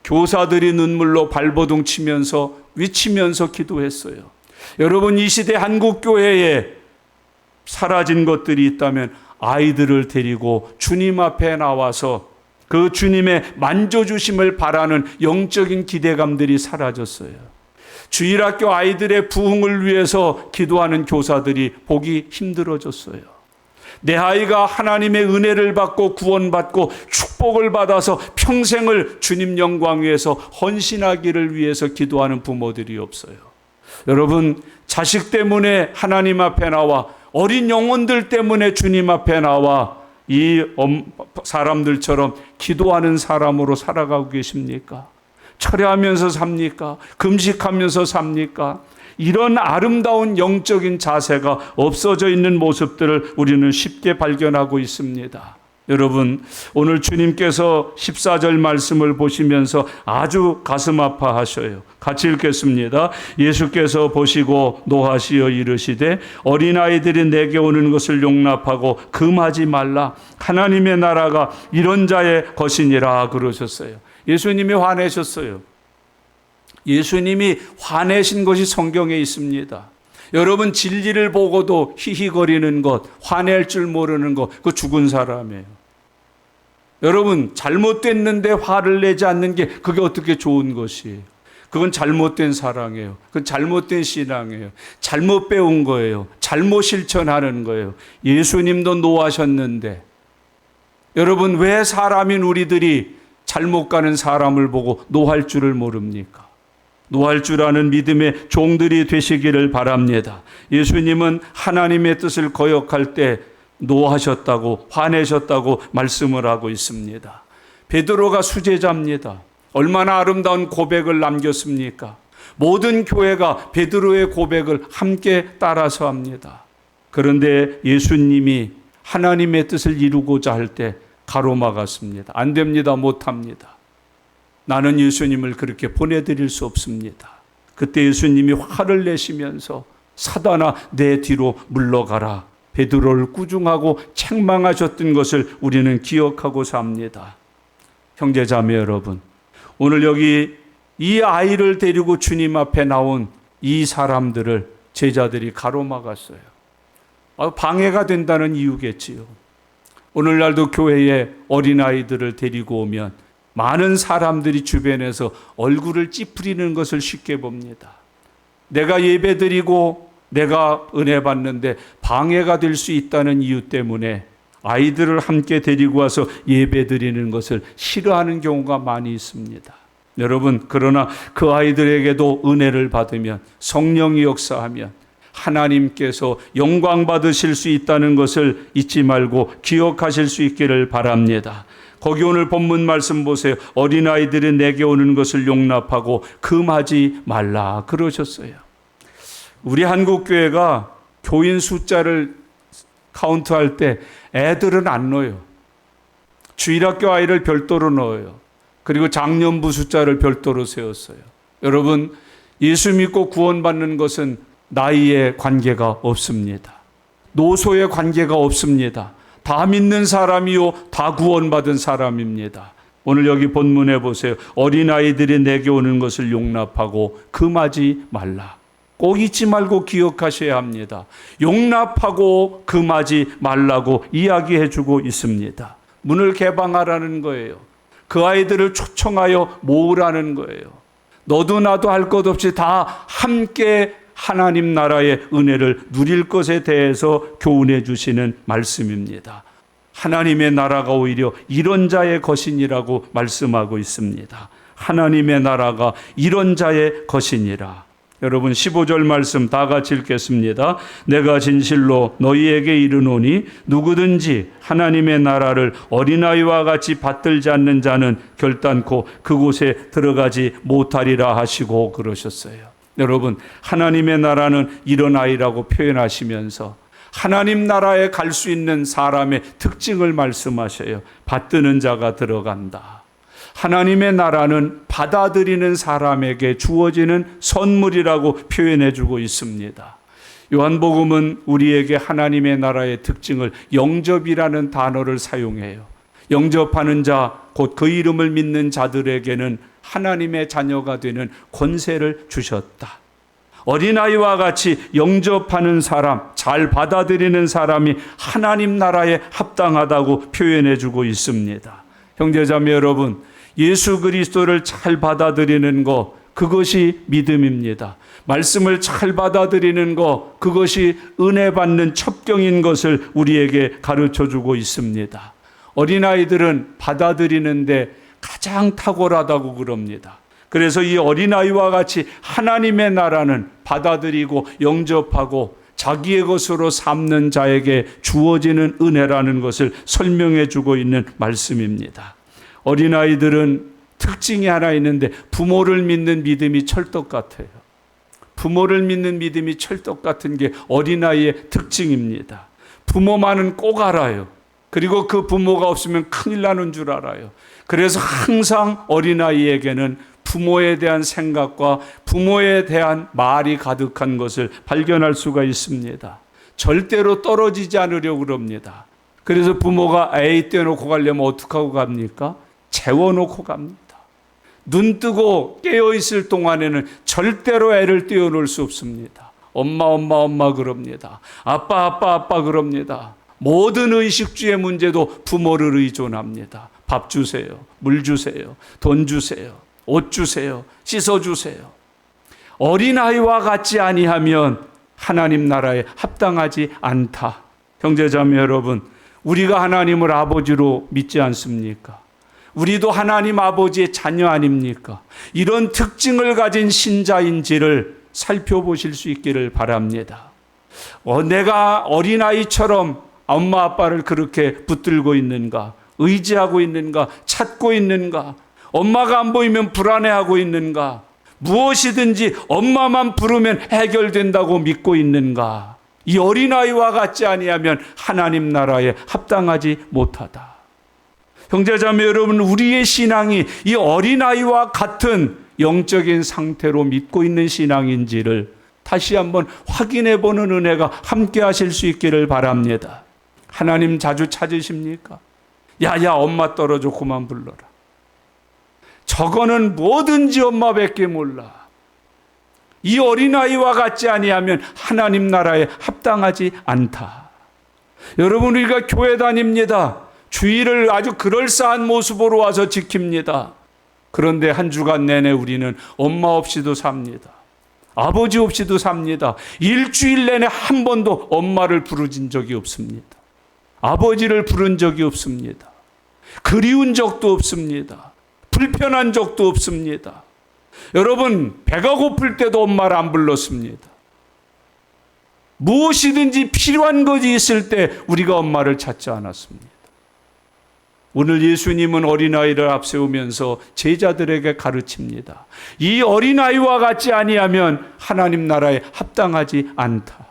교사들이 눈물로 발버둥 치면서 위치면서 기도했어요. 여러분, 이 시대 한국교회에 사라진 것들이 있다면 아이들을 데리고 주님 앞에 나와서 그 주님의 만져주심을 바라는 영적인 기대감들이 사라졌어요. 주일학교 아이들의 부흥을 위해서 기도하는 교사들이 보기 힘들어졌어요. 내 아이가 하나님의 은혜를 받고 구원받고 축복을 받아서 평생을 주님 영광 위해서 헌신하기를 위해서 기도하는 부모들이 없어요. 여러분, 자식 때문에 하나님 앞에 나와 어린 영혼들 때문에 주님 앞에 나와 이 사람들처럼 기도하는 사람으로 살아가고 계십니까? 철회하면서 삽니까? 금식하면서 삽니까? 이런 아름다운 영적인 자세가 없어져 있는 모습들을 우리는 쉽게 발견하고 있습니다. 여러분, 오늘 주님께서 14절 말씀을 보시면서 아주 가슴 아파하셔요. 같이 읽겠습니다. 예수께서 보시고 노하시어 이르시되 어린아이들이 내게 오는 것을 용납하고 금하지 말라. 하나님의 나라가 이런 자의 것이니라 그러셨어요. 예수님이 화내셨어요. 예수님이 화내신 것이 성경에 있습니다. 여러분, 진리를 보고도 히히거리는 것, 화낼 줄 모르는 것, 그 죽은 사람이에요. 여러분, 잘못됐는데 화를 내지 않는 게 그게 어떻게 좋은 것이에요? 그건 잘못된 사랑이에요. 그건 잘못된 신앙이에요. 잘못 배운 거예요. 잘못 실천하는 거예요. 예수님도 노하셨는데 여러분, 왜 사람인 우리들이 잘못 가는 사람을 보고 노할 줄을 모릅니까? 노할 줄 아는 믿음의 종들이 되시기를 바랍니다. 예수님은 하나님의 뜻을 거역할 때 노하셨다고, 화내셨다고 말씀을 하고 있습니다. 베드로가 수제자입니다. 얼마나 아름다운 고백을 남겼습니까? 모든 교회가 베드로의 고백을 함께 따라서 합니다. 그런데 예수님이 하나님의 뜻을 이루고자 할 때 가로막았습니다. 안 됩니다. 못합니다. 나는 예수님을 그렇게 보내드릴 수 없습니다. 그때 예수님이 화를 내시면서 사단아 내 뒤로 물러가라. 베드로를 꾸중하고 책망하셨던 것을 우리는 기억하고 삽니다. 형제자매 여러분, 오늘 여기 이 아이를 데리고 주님 앞에 나온 이 사람들을 제자들이 가로막았어요. 방해가 된다는 이유겠지요. 오늘날도 교회에 어린아이들을 데리고 오면 많은 사람들이 주변에서 얼굴을 찌푸리는 것을 쉽게 봅니다. 내가 예배드리고 내가 은혜 받는데 방해가 될 수 있다는 이유 때문에 아이들을 함께 데리고 와서 예배드리는 것을 싫어하는 경우가 많이 있습니다. 여러분, 그러나 그 아이들에게도 은혜를 받으면, 성령이 역사하면 하나님께서 영광 받으실 수 있다는 것을 잊지 말고 기억하실 수 있기를 바랍니다. 거기 오늘 본문 말씀 보세요. 어린아이들이 내게 오는 것을 용납하고 금하지 말라 그러셨어요. 우리 한국교회가 교인 숫자를 카운트할 때 애들은 안 넣어요. 주일학교 아이를 별도로 넣어요. 그리고 장년부 숫자를 별도로 세웠어요. 여러분, 예수 믿고 구원받는 것은 나이에 관계가 없습니다. 노소에 관계가 없습니다. 다 믿는 사람이요, 다 구원받은 사람입니다. 오늘 여기 본문에 보세요. 어린아이들이 내게 오는 것을 용납하고 금하지 말라. 꼭 잊지 말고 기억하셔야 합니다. 용납하고 금하지 말라고 이야기해 주고 있습니다. 문을 개방하라는 거예요. 그 아이들을 초청하여 모으라는 거예요. 너도 나도 할 것 없이 다 함께 하나님 나라의 은혜를 누릴 것에 대해서 교훈해 주시는 말씀입니다. 하나님의 나라가 오히려 이런 자의 것이니라고 말씀하고 있습니다. 하나님의 나라가 이런 자의 것이니라. 여러분, 15절 말씀 다 같이 읽겠습니다. 내가 진실로 너희에게 이르노니 누구든지 하나님의 나라를 어린아이와 같이 받들지 않는 자는 결단코 그곳에 들어가지 못하리라 하시고 그러셨어요. 여러분, 하나님의 나라는 이런 아이라고 표현하시면서 하나님 나라에 갈 수 있는 사람의 특징을 말씀하셔요. 받드는 자가 들어간다. 하나님의 나라는 받아들이는 사람에게 주어지는 선물이라고 표현해 주고 있습니다. 요한복음은 우리에게 하나님의 나라의 특징을 영접이라는 단어를 사용해요. 영접하는 자, 곧 그 이름을 믿는 자들에게는 하나님의 자녀가 되는 권세를 주셨다. 어린아이와 같이 영접하는 사람, 잘 받아들이는 사람이 하나님 나라에 합당하다고 표현해 주고 있습니다. 형제자매 여러분, 예수 그리스도를 잘 받아들이는 것, 그것이 믿음입니다. 말씀을 잘 받아들이는 것, 그것이 은혜 받는 첩경인 것을 우리에게 가르쳐 주고 있습니다. 어린아이들은 받아들이는데 가장 탁월하다고 그럽니다. 그래서 이 어린아이와 같이 하나님의 나라는 받아들이고 영접하고 자기의 것으로 삼는 자에게 주어지는 은혜라는 것을 설명해 주고 있는 말씀입니다. 어린아이들은 특징이 하나 있는데 부모를 믿는 믿음이 찰떡 같아요. 부모를 믿는 믿음이 찰떡 같은 게 어린아이의 특징입니다. 부모만은 꼭 알아요. 그리고 그 부모가 없으면 큰일 나는 줄 알아요. 그래서 항상 어린아이에게는 부모에 대한 생각과 부모에 대한 말이 가득한 것을 발견할 수가 있습니다. 절대로 떨어지지 않으려고 그럽니다. 그래서 부모가 애이 떼놓고 가려면 어떻게 하고 갑니까? 재워놓고 갑니다. 눈 뜨고 깨어있을 동안에는 절대로 애를 떼어놓을 수 없습니다. 엄마 그럽니다. 아빠 그럽니다. 모든 의식주의 문제도 부모를 의존합니다. 밥 주세요. 물 주세요. 돈 주세요. 옷 주세요. 씻어 주세요. 어린아이와 같지 아니하면 하나님 나라에 합당하지 않다. 형제자매 여러분, 우리가 하나님을 아버지로 믿지 않습니까? 우리도 하나님 아버지의 자녀 아닙니까? 이런 특징을 가진 신자인지를 살펴보실 수 있기를 바랍니다. 내가 어린아이처럼 엄마 아빠를 그렇게 붙들고 있는가? 의지하고 있는가? 찾고 있는가? 엄마가 안 보이면 불안해하고 있는가? 무엇이든지 엄마만 부르면 해결된다고 믿고 있는가? 이 어린아이와 같지 아니하면 하나님 나라에 합당하지 못하다. 형제자매 여러분, 우리의 신앙이 이 어린아이와 같은 영적인 상태로 믿고 있는 신앙인지를 다시 한번 확인해 보는 은혜가 함께 하실 수 있기를 바랍니다. 하나님 자주 찾으십니까? 야야 엄마 떨어져 그만 불러라. 저거는 뭐든지 엄마밖에 몰라. 이 어린아이와 같지 아니하면 하나님 나라에 합당하지 않다. 여러분, 우리가 교회 다닙니다. 주일을 아주 그럴싸한 모습으로 와서 지킵니다. 그런데 한 주간 내내 우리는 엄마 없이도 삽니다. 아버지 없이도 삽니다. 일주일 내내 한 번도 엄마를 부르진 적이 없습니다. 아버지를 부른 적이 없습니다. 그리운 적도 없습니다. 불편한 적도 없습니다. 여러분, 배가 고플 때도 엄마를 안 불렀습니다. 무엇이든지 필요한 것이 있을 때 우리가 엄마를 찾지 않았습니다. 오늘 예수님은 어린아이를 앞세우면서 제자들에게 가르칩니다. 이 어린아이와 같지 아니하면 하나님 나라에 합당하지 않다.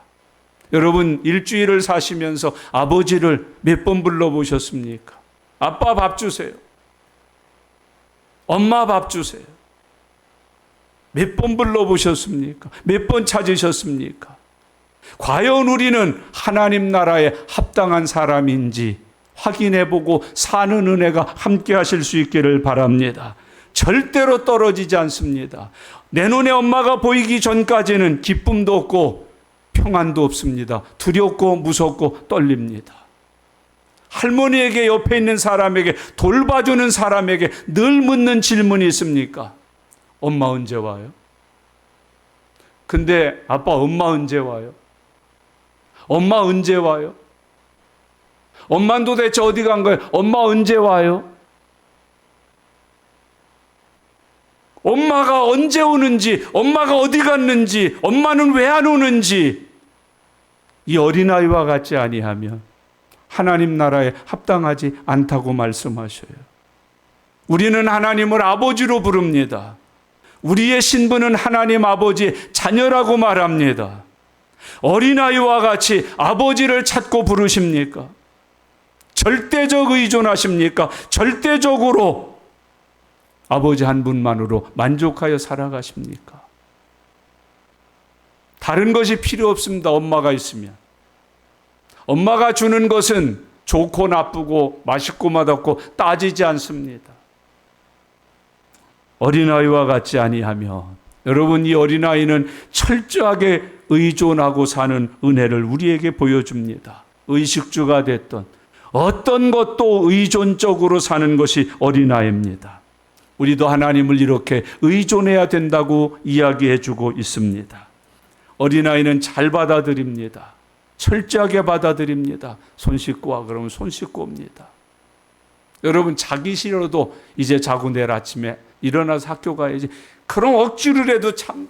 여러분, 일주일을 사시면서 아버지를 몇 번 불러보셨습니까? 아빠 밥 주세요. 엄마 밥 주세요. 몇 번 불러보셨습니까? 몇 번 찾으셨습니까? 과연 우리는 하나님 나라에 합당한 사람인지 확인해보고 사는 은혜가 함께 하실 수 있기를 바랍니다. 절대로 떨어지지 않습니다. 내 눈에 엄마가 보이기 전까지는 기쁨도 없고 평안도 없습니다. 두렵고 무섭고 떨립니다. 할머니에게, 옆에 있는 사람에게, 돌봐주는 사람에게 늘 묻는 질문이 있습니까? 엄마 언제 와요? 근데 아빠 엄마 언제 와요? 엄마 언제 와요? 엄마는 도대체 어디 간 거예요? 엄마 언제 와요? 엄마가 언제 오는지, 엄마가 어디 갔는지, 엄마는 왜 안 오는지, 이 어린아이와 같지 아니하면 하나님 나라에 합당하지 않다고 말씀하셔요. 우리는 하나님을 아버지로 부릅니다. 우리의 신분은 하나님 아버지의 자녀라고 말합니다. 어린아이와 같이 아버지를 찾고 부르십니까? 절대적 의존하십니까? 절대적으로 아버지 한 분만으로 만족하여 살아가십니까? 다른 것이 필요 없습니다. 엄마가 있으면. 엄마가 주는 것은 좋고 나쁘고 맛있고 맛없고 따지지 않습니다. 어린아이와 같지 아니하면 여러분, 이 어린아이는 철저하게 의존하고 사는 은혜를 우리에게 보여줍니다. 의식주가 됐던 어떤 것도 의존적으로 사는 것이 어린아이입니다. 우리도 하나님을 이렇게 의존해야 된다고 이야기해 주고 있습니다. 어린아이는 잘 받아들입니다. 철저하게 받아들입니다. 손 씻고 와 그러면 손 씻고 옵니다. 여러분, 자기 싫어도 이제 자고 내일 아침에 일어나서 학교 가야지. 그럼 억지로라도 참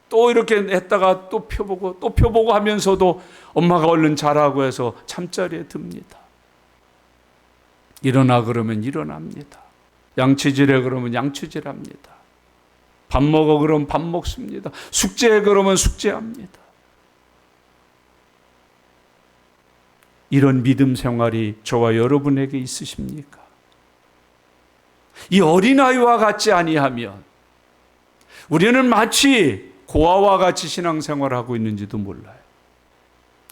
또 이렇게 했다가 또 펴보고 하면서도 엄마가 얼른 자라고 해서 잠자리에 듭니다. 일어나 그러면 일어납니다. 양치질해 그러면 양치질합니다. 밥 먹어 그러면 밥 먹습니다. 숙제해 그러면 숙제합니다. 이런 믿음 생활이 저와 여러분에게 있으십니까? 이 어린아이와 같지 아니하면 우리는 마치 고아와 같이 신앙생활을 하고 있는지도 몰라요.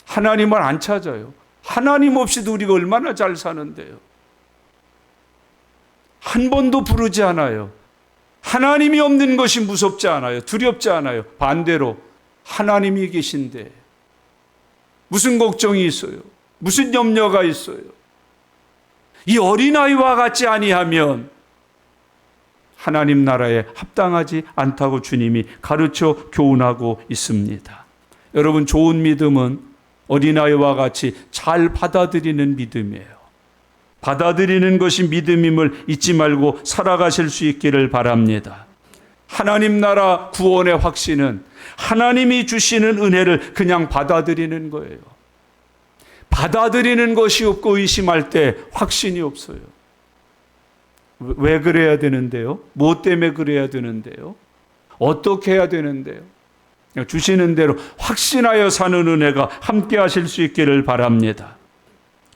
하나님을 안 찾아요. 하나님 없이도 우리가 얼마나 잘 사는데요. 한 번도 부르지 않아요. 하나님이 없는 것이 무섭지 않아요. 두렵지 않아요. 반대로 하나님이 계신데 무슨 걱정이 있어요? 무슨 염려가 있어요? 이 어린아이와 같지 아니하면 하나님 나라에 합당하지 않다고 주님이 가르쳐 교훈하고 있습니다. 여러분, 좋은 믿음은 어린아이와 같이 잘 받아들이는 믿음이에요. 받아들이는 것이 믿음임을 잊지 말고 살아가실 수 있기를 바랍니다. 하나님 나라 구원의 확신은 하나님이 주시는 은혜를 그냥 받아들이는 거예요. 받아들이는 것이 없고 의심할 때 확신이 없어요. 왜 그래야 되는데요? 무엇 때문에 그래야 되는데요? 어떻게 해야 되는데요? 주시는 대로 확신하여 사는 은혜가 함께 하실 수 있기를 바랍니다.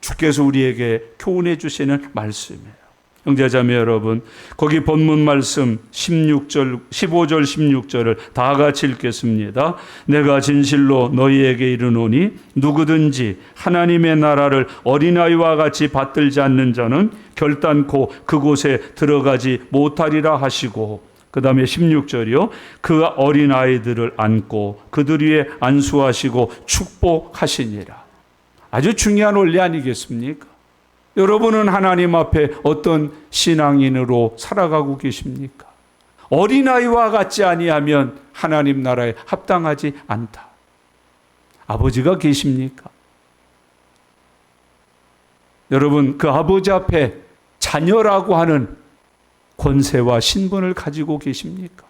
주께서 우리에게 교훈해 주시는 말씀이에요. 형제자매 여러분, 거기 본문 말씀 15절 16절을 다 같이 읽겠습니다. 내가 진실로 너희에게 이르노니 누구든지 하나님의 나라를 어린아이와 같이 받들지 않는 자는 결단코 그곳에 들어가지 못하리라 하시고, 그 다음에 16절이요. 그 어린아이들을 안고 그들 위에 안수하시고 축복하시니라. 아주 중요한 원리 아니겠습니까? 여러분은 하나님 앞에 어떤 신앙인으로 살아가고 계십니까? 어린아이와 같지 아니하면 하나님 나라에 합당하지 않다. 아버지가 계십니까? 여러분, 그 아버지 앞에 자녀라고 하는 권세와 신분을 가지고 계십니까?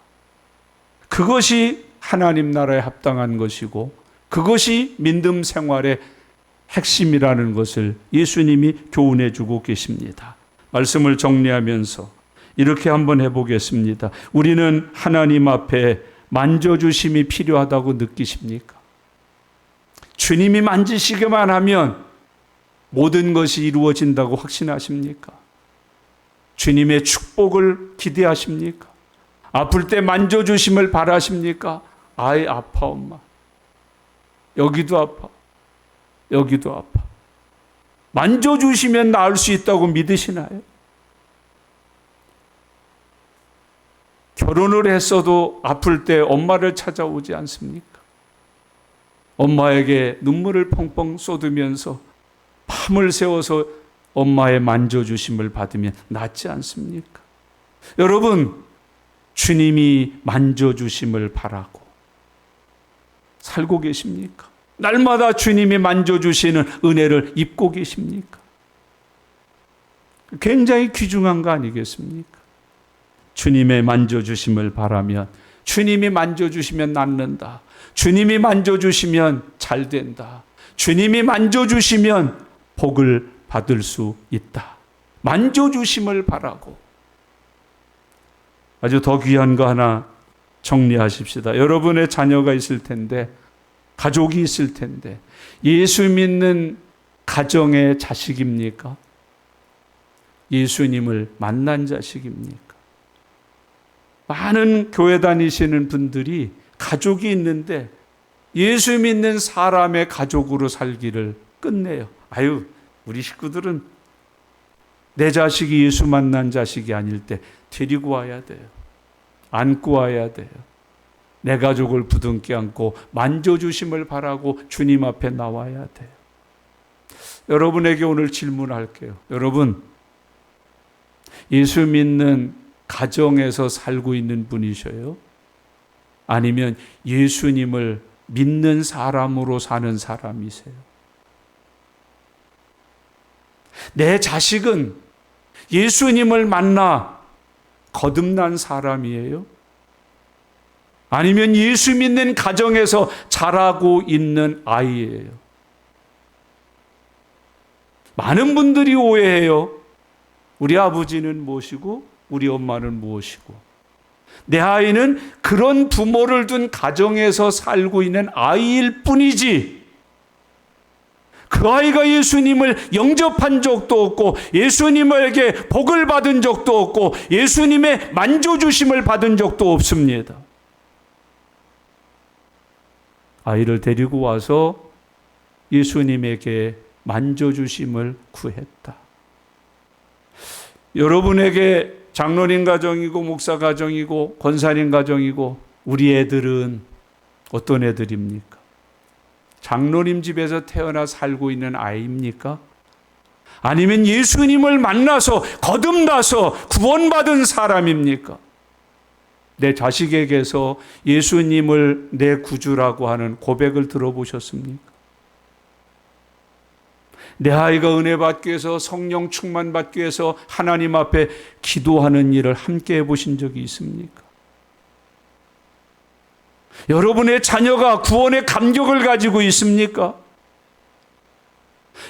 그것이 하나님 나라에 합당한 것이고 그것이 믿음 생활의 핵심이라는 것을 예수님이 교훈해 주고 계십니다. 말씀을 정리하면서 이렇게 한번 해보겠습니다. 우리는 하나님 앞에 만져주심이 필요하다고 느끼십니까? 주님이 만지시기만 하면 모든 것이 이루어진다고 확신하십니까? 주님의 축복을 기대하십니까? 아플 때 만져주심을 바라십니까? 아이 아파 엄마. 여기도 아파. 여기도 아파. 만져주시면 나을 수 있다고 믿으시나요? 결혼을 했어도 아플 때 엄마를 찾아오지 않습니까? 엄마에게 눈물을 펑펑 쏟으면서 밤을 새워서 엄마의 만져주심을 받으면 낫지 않습니까? 여러분, 주님이 만져주심을 바라고 살고 계십니까? 날마다 주님이 만져주시는 은혜를 입고 계십니까? 굉장히 귀중한 거 아니겠습니까? 주님의 만져주심을 바라면, 주님이 만져주시면 낫는다. 주님이 만져주시면 잘 된다. 주님이 만져주시면 복을 받을 수 있다. 만져주심을 바라고. 아주 더 귀한 거 하나 정리하십시다. 여러분의 자녀가 있을 텐데, 가족이 있을 텐데, 예수 믿는 가정의 자식입니까? 예수님을 만난 자식입니까? 많은 교회 다니시는 분들이 가족이 있는데 예수 믿는 사람의 가족으로 살기를 끝내요. 아유, 우리 식구들은 내 자식이 예수 만난 자식이 아닐 때 데리고 와야 돼요. 안고 와야 돼요. 내 가족을 부둥켜 안고 만져주심을 바라고 주님 앞에 나와야 돼요. 여러분에게 오늘 질문할게요. 여러분, 예수 믿는 가정에서 살고 있는 분이셔요? 아니면 예수님을 믿는 사람으로 사는 사람이세요? 내 자식은 예수님을 만나 거듭난 사람이에요? 아니면 예수 믿는 가정에서 자라고 있는 아이예요? 많은 분들이 오해해요. 우리 아버지는 무엇이고 우리 엄마는 무엇이고, 내 아이는 그런 부모를 둔 가정에서 살고 있는 아이일 뿐이지, 그 아이가 예수님을 영접한 적도 없고 예수님에게 복을 받은 적도 없고 예수님의 만져주심을 받은 적도 없습니다. 아이를 데리고 와서 예수님에게 만져주심을 구했다. 여러분에게 장로님 가정이고 목사 가정이고 권사님 가정이고 우리 애들은 어떤 애들입니까? 장로님 집에서 태어나 살고 있는 아이입니까? 아니면 예수님을 만나서 거듭나서 구원받은 사람입니까? 내 자식에게서 예수님을 내 구주라고 하는 고백을 들어보셨습니까? 내 아이가 은혜 받기 위해서, 성령 충만 받기 위해서 하나님 앞에 기도하는 일을 함께 해보신 적이 있습니까? 여러분의 자녀가 구원의 감격을 가지고 있습니까?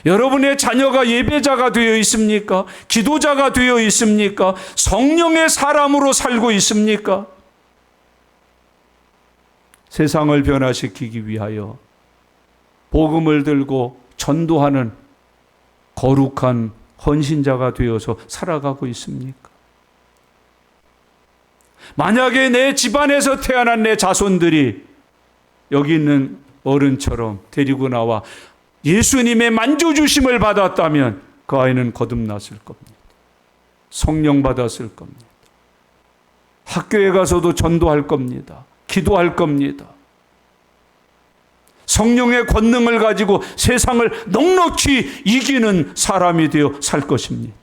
여러분의 자녀가 예배자가 되어 있습니까? 기도자가 되어 있습니까? 성령의 사람으로 살고 있습니까? 세상을 변화시키기 위하여 복음을 들고 전도하는 거룩한 헌신자가 되어서 살아가고 있습니까? 만약에 내 집안에서 태어난 내 자손들이 여기 있는 어른처럼 데리고 나와 예수님의 만져주심을 받았다면 그 아이는 거듭났을 겁니다. 성령 받았을 겁니다. 학교에 가서도 전도할 겁니다. 기도할 겁니다. 성령의 권능을 가지고 세상을 넉넉히 이기는 사람이 되어 살 것입니다.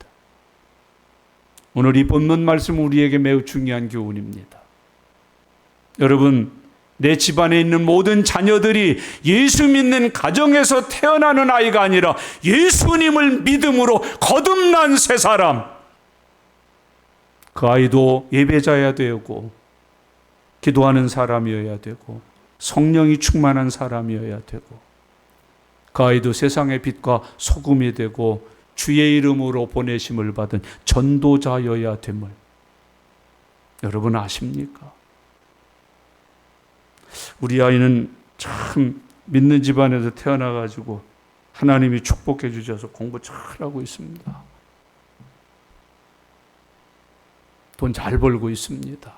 오늘 이 본문 말씀은 우리에게 매우 중요한 교훈입니다. 여러분, 내 집안에 있는 모든 자녀들이 예수 믿는 가정에서 태어나는 아이가 아니라 예수님을 믿음으로 거듭난 새 사람, 그 아이도 예배자여야 되고 기도하는 사람이어야 되고 성령이 충만한 사람이어야 되고, 그 아이도 세상의 빛과 소금이 되고 주의 이름으로 보내심을 받은 전도자여야 됨을 여러분 아십니까? 우리 아이는 참 믿는 집안에서 태어나가지고 하나님이 축복해 주셔서 공부 잘하고 있습니다. 돈 잘 벌고 있습니다.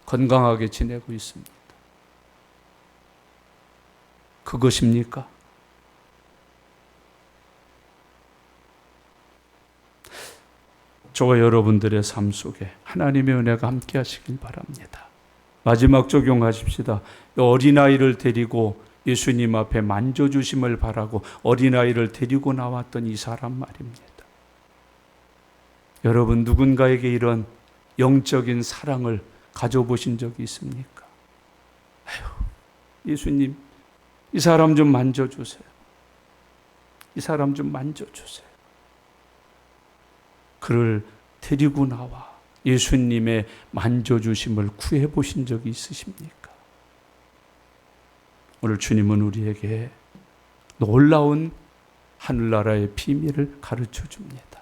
건강하게 지내고 있습니다. 그것입니까? 저와 여러분들의 삶 속에 하나님의 은혜가 함께 하시길 바랍니다. 마지막 적용하십시다. 어린아이를 데리고 예수님 앞에 만져주심을 바라고 어린아이를 데리고 나왔던 이 사람 말입니다. 여러분, 누군가에게 이런 영적인 사랑을 가져보신 적이 있습니까? 아유, 예수님, 이 사람 좀 만져주세요. 이 사람 좀 만져주세요. 그를 데리고 나와 예수님의 만져주심을 구해보신 적이 있으십니까? 오늘 주님은 우리에게 놀라운 하늘나라의 비밀을 가르쳐 줍니다.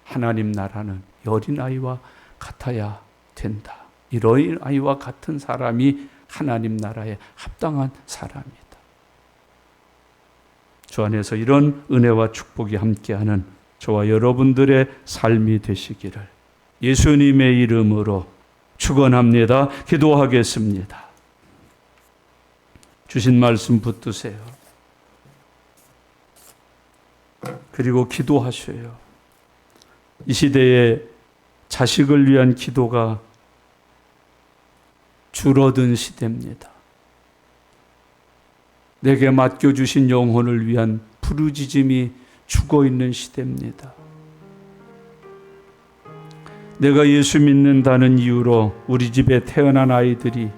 하나님 나라는 어린아이와 같아야 된다. 이 어린아이와 같은 사람이 하나님 나라에 합당한 사람이다. 주 안에서 이런 은혜와 축복이 함께하는 저와 여러분들의 삶이 되시기를 예수님의 이름으로 축원합니다. 기도하겠습니다. 주신 말씀 붙드세요. 그리고 기도하셔요. 이 시대에 자식을 위한 기도가 줄어든 시대입니다. 내게 맡겨주신 영혼을 위한 부르짖음이 죽어있는 시대입니다. 내가 예수 믿는다는 이유로 우리 집에 태어난 아이들이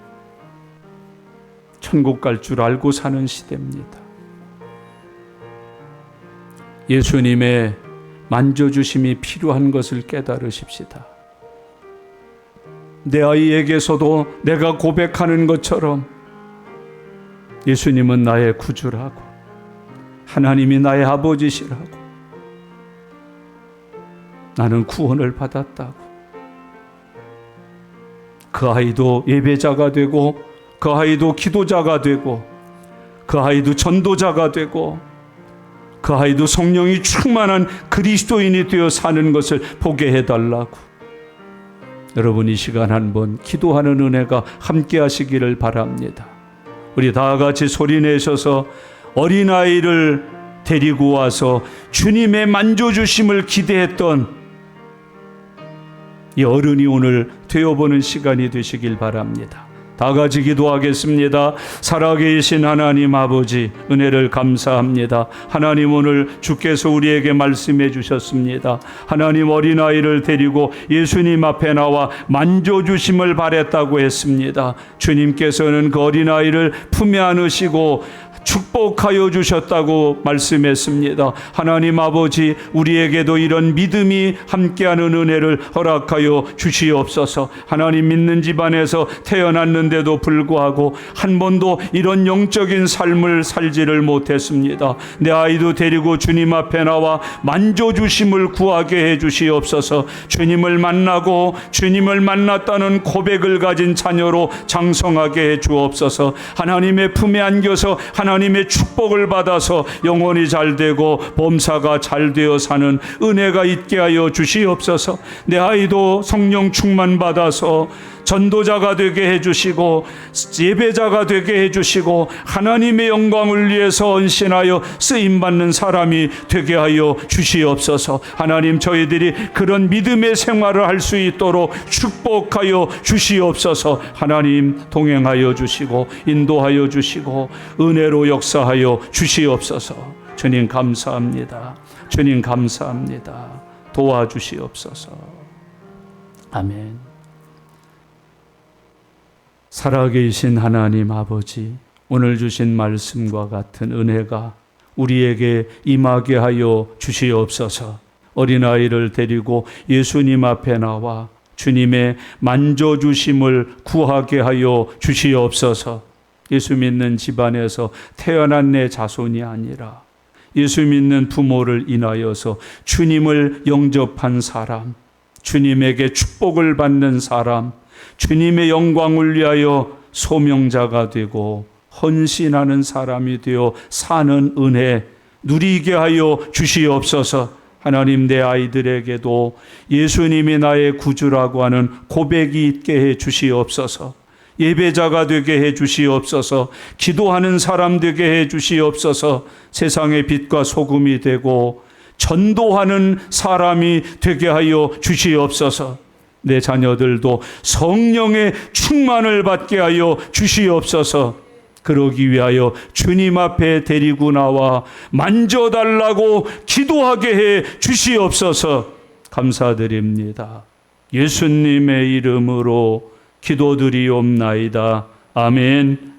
천국 갈 줄 알고 사는 시대입니다. 예수님의 만져주심이 필요한 것을 깨달으십시다. 내 아이에게서도 내가 고백하는 것처럼 예수님은 나의 구주라고, 하나님이 나의 아버지시라고, 나는 구원을 받았다고, 그 아이도 예배자가 되고, 그 아이도 기도자가 되고, 그 아이도 전도자가 되고, 그 아이도 성령이 충만한 그리스도인이 되어 사는 것을 보게 해달라고. 여러분, 이 시간 한번 기도하는 은혜가 함께 하시기를 바랍니다. 우리 다 같이 소리내셔서 어린아이를 데리고 와서 주님의 만져주심을 기대했던 이 어른이 오늘 되어보는 시간이 되시길 바랍니다. 다 같이 기도하겠습니다. 살아계신 하나님 아버지, 은혜를 감사합니다. 하나님, 오늘 주께서 우리에게 말씀해 주셨습니다. 하나님, 어린아이를 데리고 예수님 앞에 나와 만져주심을 바랬다고 했습니다. 주님께서는 그 어린아이를 품에 안으시고 축복하여 주셨다고 말씀했습니다. 하나님 아버지, 우리에게도 이런 믿음이 함께하는 은혜를 허락하여 주시옵소서. 하나님, 믿는 집안에서 태어났는데도 불구하고 한 번도 이런 영적인 삶을 살지를 못했습니다. 내 아이도 데리고 주님 앞에 나와 만져주심을 구하게 해 주시옵소서. 주님을 만나고 주님을 만났다는 고백을 가진 자녀로 장성하게 해 주옵소서. 하나님의 품에 안겨서 하나님의 축복을 받아서 영혼이 잘 되고 범사가 잘 되어 사는 은혜가 있게 하여 주시옵소서. 내 아이도 성령 충만 받아서 전도자가 되게 해주시고 예배자가 되게 해주시고 하나님의 영광을 위해서 헌신하여 쓰임받는 사람이 되게 하여 주시옵소서. 하나님, 저희들이 그런 믿음의 생활을 할 수 있도록 축복하여 주시옵소서. 하나님, 동행하여 주시고 인도하여 주시고 은혜로 역사하여 주시옵소서. 주님 감사합니다. 주님 감사합니다. 도와주시옵소서. 아멘. 살아계신 하나님 아버지, 오늘 주신 말씀과 같은 은혜가 우리에게 임하게 하여 주시옵소서. 어린아이를 데리고 예수님 앞에 나와 주님의 만져주심을 구하게 하여 주시옵소서. 예수 믿는 집안에서 태어난 내 자손이 아니라 예수 믿는 부모를 인하여서 주님을 영접한 사람, 주님에게 축복을 받는 사람, 주님의 영광을 위하여 소명자가 되고 헌신하는 사람이 되어 사는 은혜 누리게 하여 주시옵소서. 하나님, 내 아이들에게도 예수님이 나의 구주라고 하는 고백이 있게 해 주시옵소서. 예배자가 되게 해 주시옵소서. 기도하는 사람 되게 해 주시옵소서. 세상의 빛과 소금이 되고 전도하는 사람이 되게 하여 주시옵소서. 내 자녀들도 성령의 충만을 받게 하여 주시옵소서. 그러기 위하여 주님 앞에 데리고 나와 만져달라고 기도하게 해 주시옵소서. 감사드립니다. 예수님의 이름으로 기도드리옵나이다. 아멘.